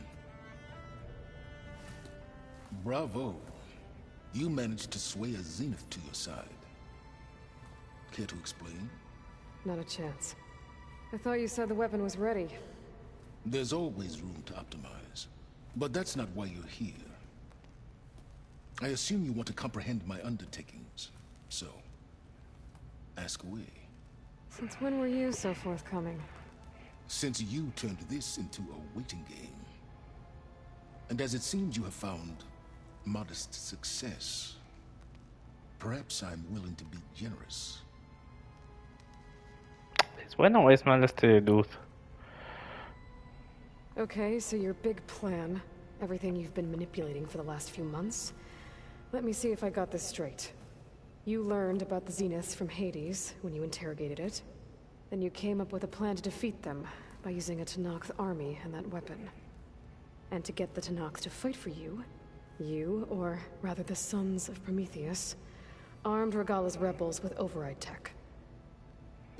Bravo. You managed to sway a Zenith to your side. Care to explain? Not a chance. I thought you said the weapon was ready. There's always room to optimize. But that's not why you're here. I assume you want to comprehend my undertakings. So, ask away. Since when were you so forthcoming? Since you turned this into a waiting game. And as it seems you have found modest success, perhaps I'm willing to be generous. ¿Es bueno o es mal este dude? Okay, so your big plan, everything you've been manipulating for the last few months. Let me see if I got this straight. You learned about the Zeniths from Hades when you interrogated it. Then you came up with a plan to defeat them by using a Tenakth army and that weapon. And to get the Tenakth to fight for you, or rather the Sons of Prometheus, armed Regalla's rebels with override tech.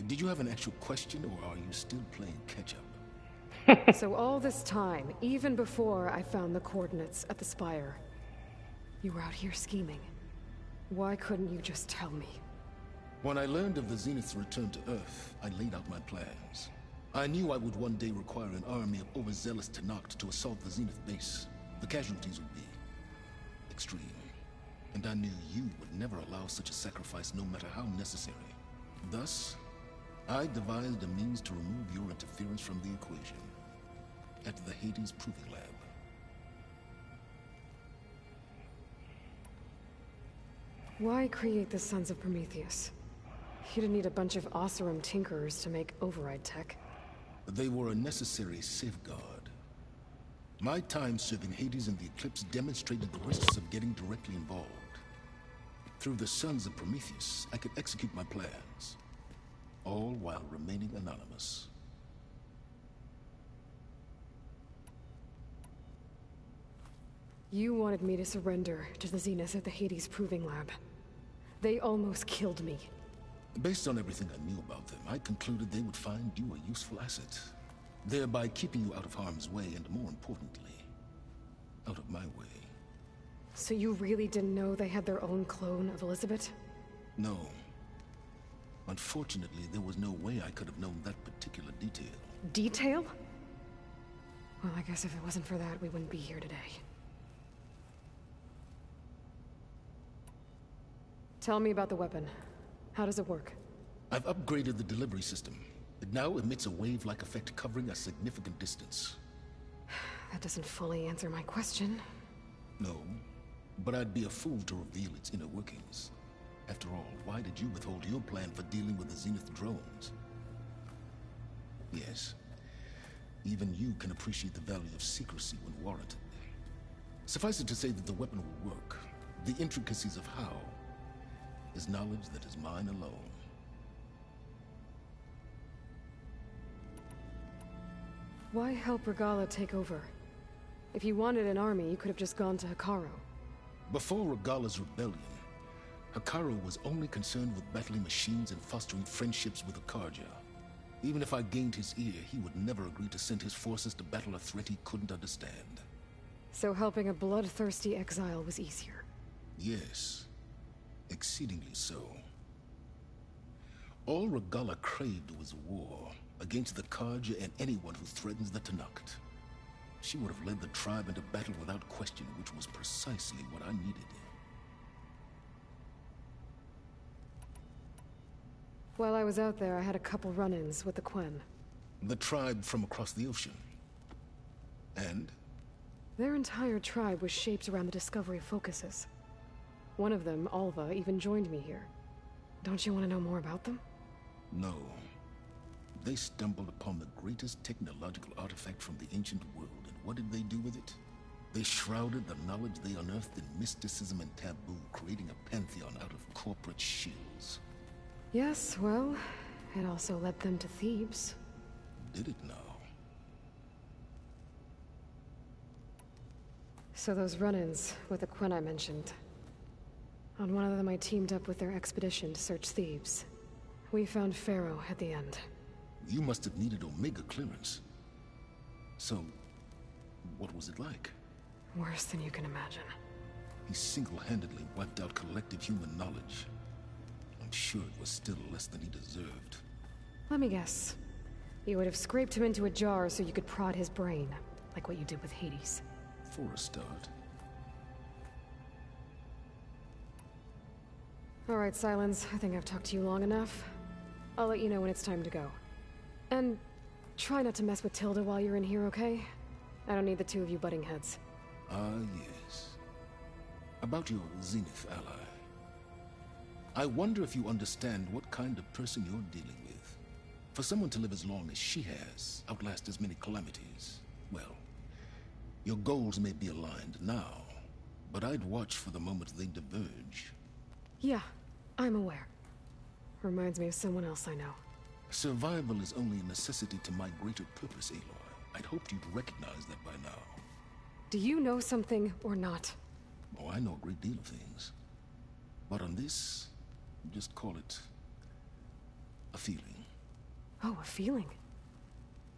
Did you have an actual question, or are you still playing catch-up? So all this time, even before I found the coordinates at the Spire, you were out here scheming. Why couldn't you just tell me? When I learned of the Zenith's return to Earth, I laid out my plans. I knew I would one day require an army of overzealous Tenakth to assault the Zenith base. The casualties would be extreme. And I knew you would never allow such a sacrifice, no matter how necessary. Thus, I devised a means to remove your interference from the equation at the Hades Proving Lab. Why create the Sons of Prometheus? You didn't need a bunch of Oseram tinkerers to make override tech. They were a necessary safeguard. My time serving Hades in the Eclipse demonstrated the risks of getting directly involved. Through the Sons of Prometheus, I could execute my plans, all while remaining anonymous. You wanted me to surrender to the Zeniths at the Hades Proving Lab. They almost killed me. Based on everything I knew about them, I concluded they would find you a useful asset, thereby keeping you out of harm's way and, more importantly, out of my way. So you really didn't know they had their own clone of Elizabeth? No. Unfortunately, there was no way I could have known that particular detail. Detail? Well, I guess if it wasn't for that, we wouldn't be here today. Tell me about the weapon. How does it work? I've upgraded the delivery system. It now emits a wave-like effect covering a significant distance. That doesn't fully answer my question. No, but I'd be a fool to reveal its inner workings. After all, why did you withhold your plan for dealing with the Zenith drones? Yes, even you can appreciate the value of secrecy when warranted. Suffice it to say that the weapon will work. The intricacies of how is knowledge that is mine alone. Why help Regalla take over? If you wanted an army, you could have just gone to Hekarro. Before Regalla's rebellion, Hekarro was only concerned with battling machines and fostering friendships with Akarja. Even if I gained his ear, he would never agree to send his forces to battle a threat he couldn't understand. So helping a bloodthirsty exile was easier? Yes. Exceedingly so. All Regalla craved was war against the Karja and anyone who threatens the Tenakth. She would have led the tribe into battle without question, which was precisely what I needed. While I was out there, I had a couple run-ins with the Quen. The tribe from across the ocean. And? Their entire tribe was shaped around the discovery of focuses. One of them, Alva, even joined me here. Don't you want to know more about them? No. They stumbled upon the greatest technological artifact from the ancient world, and what did they do with it? They shrouded the knowledge they unearthed in mysticism and taboo, creating a pantheon out of corporate shields. Yes, well, it also led them to Thebes. Did it now? So those run-ins with the Quen I mentioned. On one of them I teamed up with their expedition to search Thebes. We found Pharaoh at the end. You must have needed Omega clearance. So, what was it like? Worse than you can imagine. He single-handedly wiped out collective human knowledge. I'm sure it was still less than he deserved. Let me guess. You would have scraped him into a jar so you could prod his brain, like what you did with Hades. For a start. All right, Silence. I think I've talked to you long enough. I'll let you know when it's time to go. And try not to mess with Tilda while you're in here, okay? I don't need the two of you butting heads. Ah, yes. About your Zenith ally. I wonder if you understand what kind of person you're dealing with. For someone to live as long as she has, outlast as many calamities, well, your goals may be aligned now, but I'd watch for the moment they diverge. Yeah, I'm aware. Reminds me of someone else I know. Survival is only a necessity to my greater purpose, Aloy. I'd hoped you'd recognize that by now. Do you know something or not? Oh, I know a great deal of things. But on this, just call it a feeling. Oh, a feeling?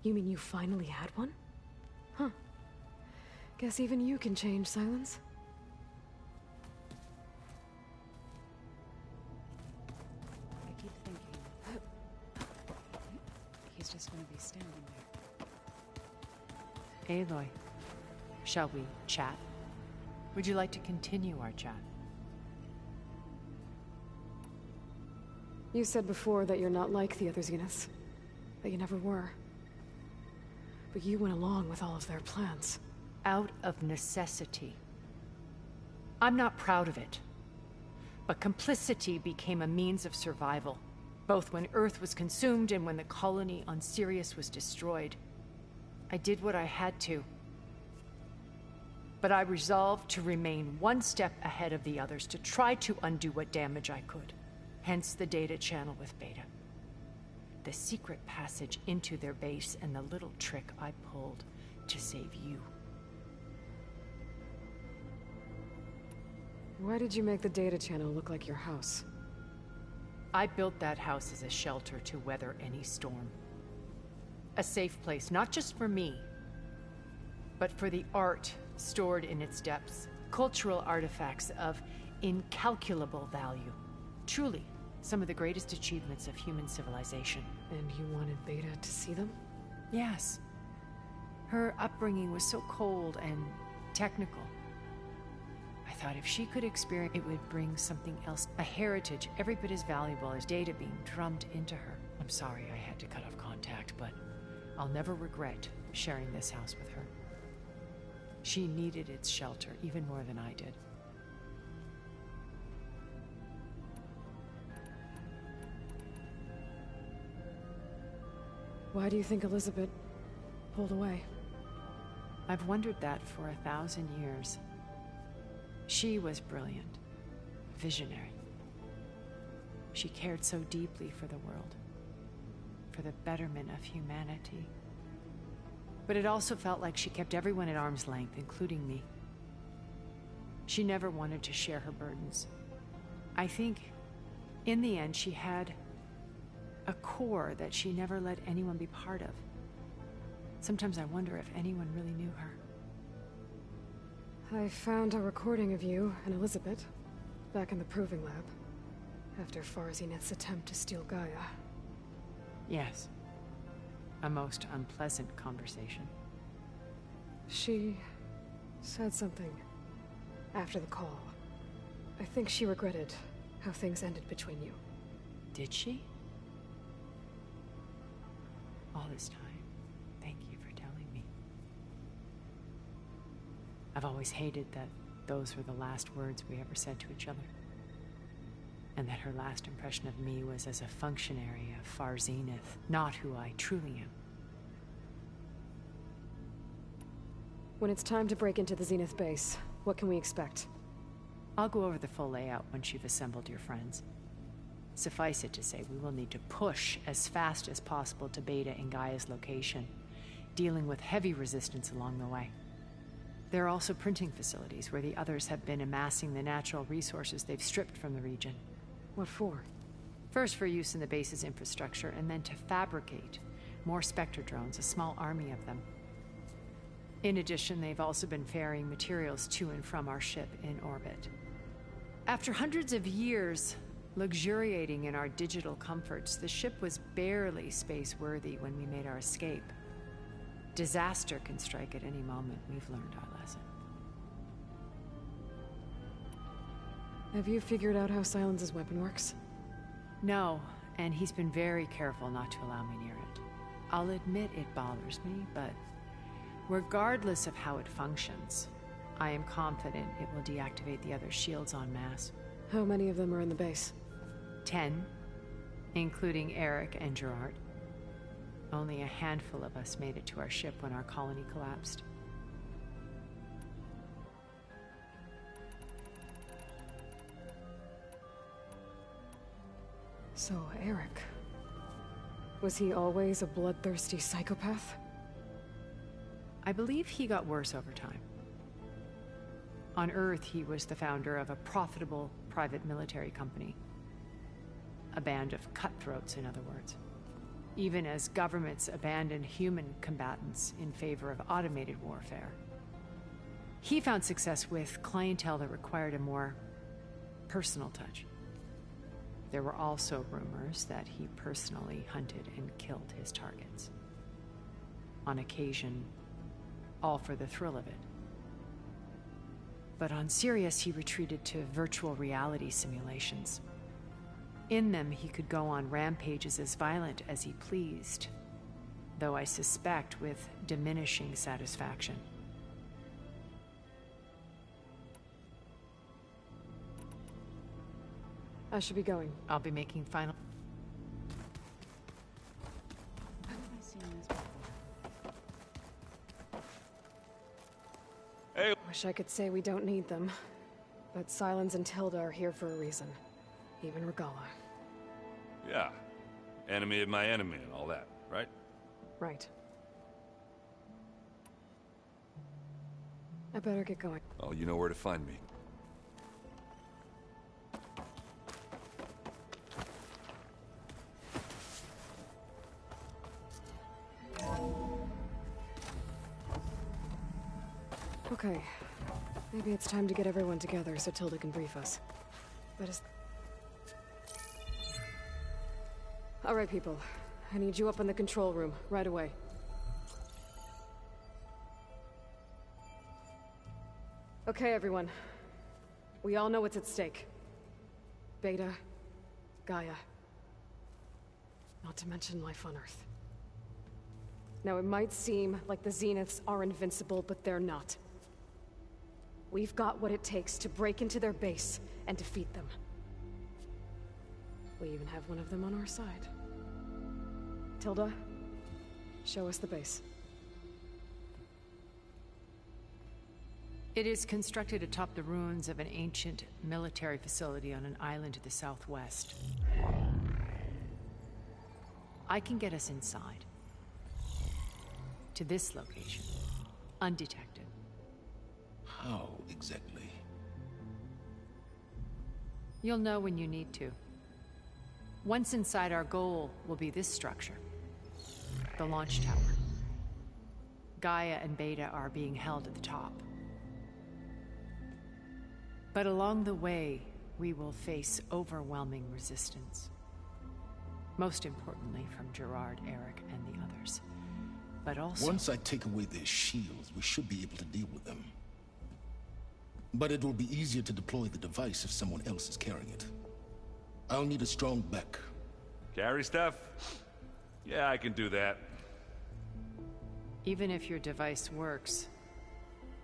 You mean you finally had one? Huh. Guess even you can change, Silence. I keep thinking... He's just gonna be standing there. Aloy, shall we chat? Would you like to continue our chat? You said before that you're not like the other Zeniths. That you never were. But you went along with all of their plans. Out of necessity. I'm not proud of it. But complicity became a means of survival, both when Earth was consumed and when the colony on Sirius was destroyed. I did what I had to. But I resolved to remain one step ahead of the others, to try to undo what damage I could. Hence the data channel with Beta. The secret passage into their base and the little trick I pulled to save you. Why did you make the data channel look like your house? I built that house as a shelter to weather any storm. A safe place, not just for me, but for the art stored in its depths. Cultural artifacts of incalculable value. Truly, some of the greatest achievements of human civilization. And you wanted Beta to see them? Yes. Her upbringing was so cold and technical. I thought if she could experience it, would bring something else. A heritage every bit as valuable as data being drummed into her. I'm sorry I had to cut off contact, but I'll never regret sharing this house with her. She needed its shelter even more than I did. Why do you think Elizabeth pulled away? I've wondered that for 1,000 years. She was brilliant, visionary. She cared so deeply for the world, for the betterment of humanity. But it also felt like she kept everyone at arm's length, including me. She never wanted to share her burdens. I think, in the end, she had a core that she never let anyone be part of. Sometimes I wonder if anyone really knew her. I found a recording of you and Elizabeth back in the proving lab after Farzineth's attempt to steal Gaia. Yes. A most unpleasant conversation. She said something after the call. I think she regretted how things ended between you. Did she? All this time, thank you for telling me. I've always hated that those were the last words we ever said to each other. And that her last impression of me was as a functionary of Far Zenith, not who I truly am. When it's time to break into the Zenith base, what can we expect? I'll go over the full layout once you've assembled your friends. Suffice it to say, we will need to push as fast as possible to Beta and Gaia's location, dealing with heavy resistance along the way. There are also printing facilities where the others have been amassing the natural resources they've stripped from the region. What for? First for use in the base's infrastructure, and then to fabricate more Spectre drones, a small army of them. In addition, they've also been ferrying materials to and from our ship in orbit. After hundreds of years luxuriating in our digital comforts, the ship was barely space-worthy when we made our escape. Disaster can strike at any moment. We've learned our lesson. Have you figured out how Silence's weapon works? No, and he's been very careful not to allow me near it. I'll admit it bothers me, but regardless of how it functions, I am confident it will deactivate the other shields en masse. How many of them are in the base? 10, including Eric and Gerard. Only a handful of us made it to our ship when our colony collapsed. So, Eric... was he always a bloodthirsty psychopath? I believe he got worse over time. On Earth, he was the founder of a profitable private military company. A band of cutthroats, in other words. Even as governments abandoned human combatants in favor of automated warfare. He found success with clientele that required a more personal touch. There were also rumors that he personally hunted and killed his targets. On occasion, all for the thrill of it. But on Sirius, he retreated to virtual reality simulations. In them, he could go on rampages as violent as he pleased, though I suspect with diminishing satisfaction. I should be going. I'll be making final... Hey. Wish I could say we don't need them. But Silence and Tilda are here for a reason. Even Regala. Yeah. Enemy of my enemy and all that, right? Right. I better get going. Oh, you know where to find me. Okay. Maybe it's time to get everyone together so Tilda can brief us. But is... Alright, people. I need you up in the control room, right away. Okay, everyone. We all know what's at stake. Beta, Gaia. Not to mention life on Earth. Now, it might seem like the Zeniths are invincible, but they're not. We've got what it takes to break into their base and defeat them. We even have one of them on our side. Tilda, show us the base. It is constructed atop the ruins of an ancient military facility on an island to the southwest. I can get us inside. To this location, undetected. How exactly? You'll know when you need to. Once inside, our goal will be this structure. The launch tower. Gaia and Beta are being held at the top. But along the way, we will face overwhelming resistance. Most importantly from Gerard, Eric, and the others. But also... Once I take away their shields, we should be able to deal with them. But it will be easier to deploy the device if someone else is carrying it. I'll need a strong back. Carry stuff? Yeah, I can do that. Even if your device works,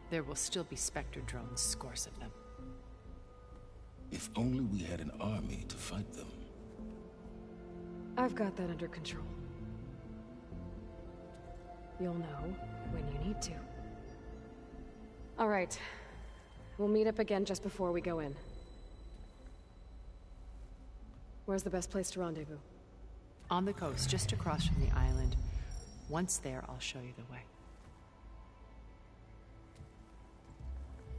there will still be Spectre drones, scores of them. If only we had an army to fight them. I've got that under control. You'll know when you need to. All right. We'll meet up again just before we go in. Where's the best place to rendezvous? On the coast, just across from the island. Once there, I'll show you the way.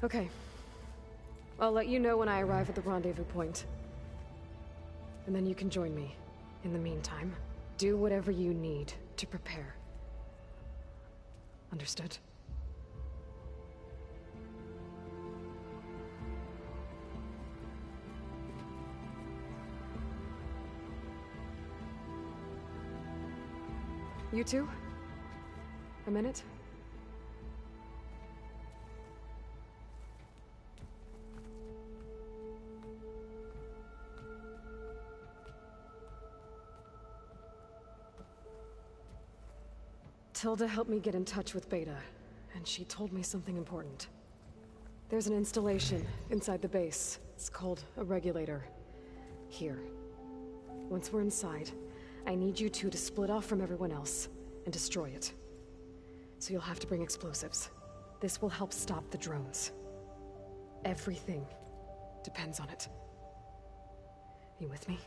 Okay. I'll let you know when I arrive at the rendezvous point. And then you can join me. In the meantime, do whatever you need to prepare. Understood? You two? A minute? Tilda helped me get in touch with Beta, and she told me something important. There's an installation inside the base. It's called a regulator. Here. Once we're inside, I need you two to split off from everyone else and destroy it. So you'll have to bring explosives. This will help stop the drones. Everything depends on it. You with me?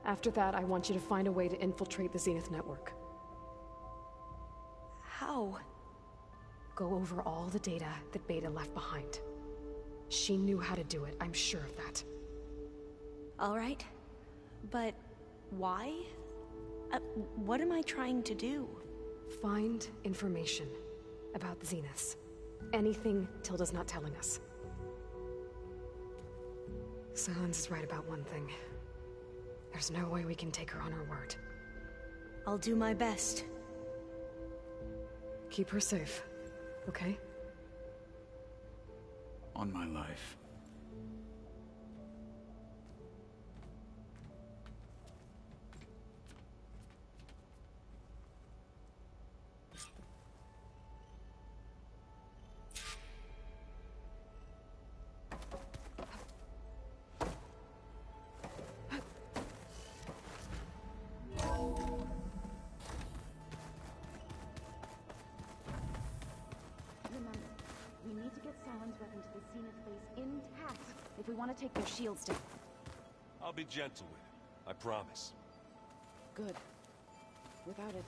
After that, I want you to find a way to infiltrate the Zenith network. How? Go over all the data that Beta left behind. She knew how to do it, I'm sure of that. All right. But why? What am I trying to do? Find information about the Zeniths. Anything Tilda's not telling us. Silence is right about one thing. There's no way we can take her on her word. I'll do my best. Keep her safe, okay? On my life. Remember, we need to get Simon's weapon to the Zenith base intact if we want to take their shields down. I'll be gentle with it. I promise. Good. Without it,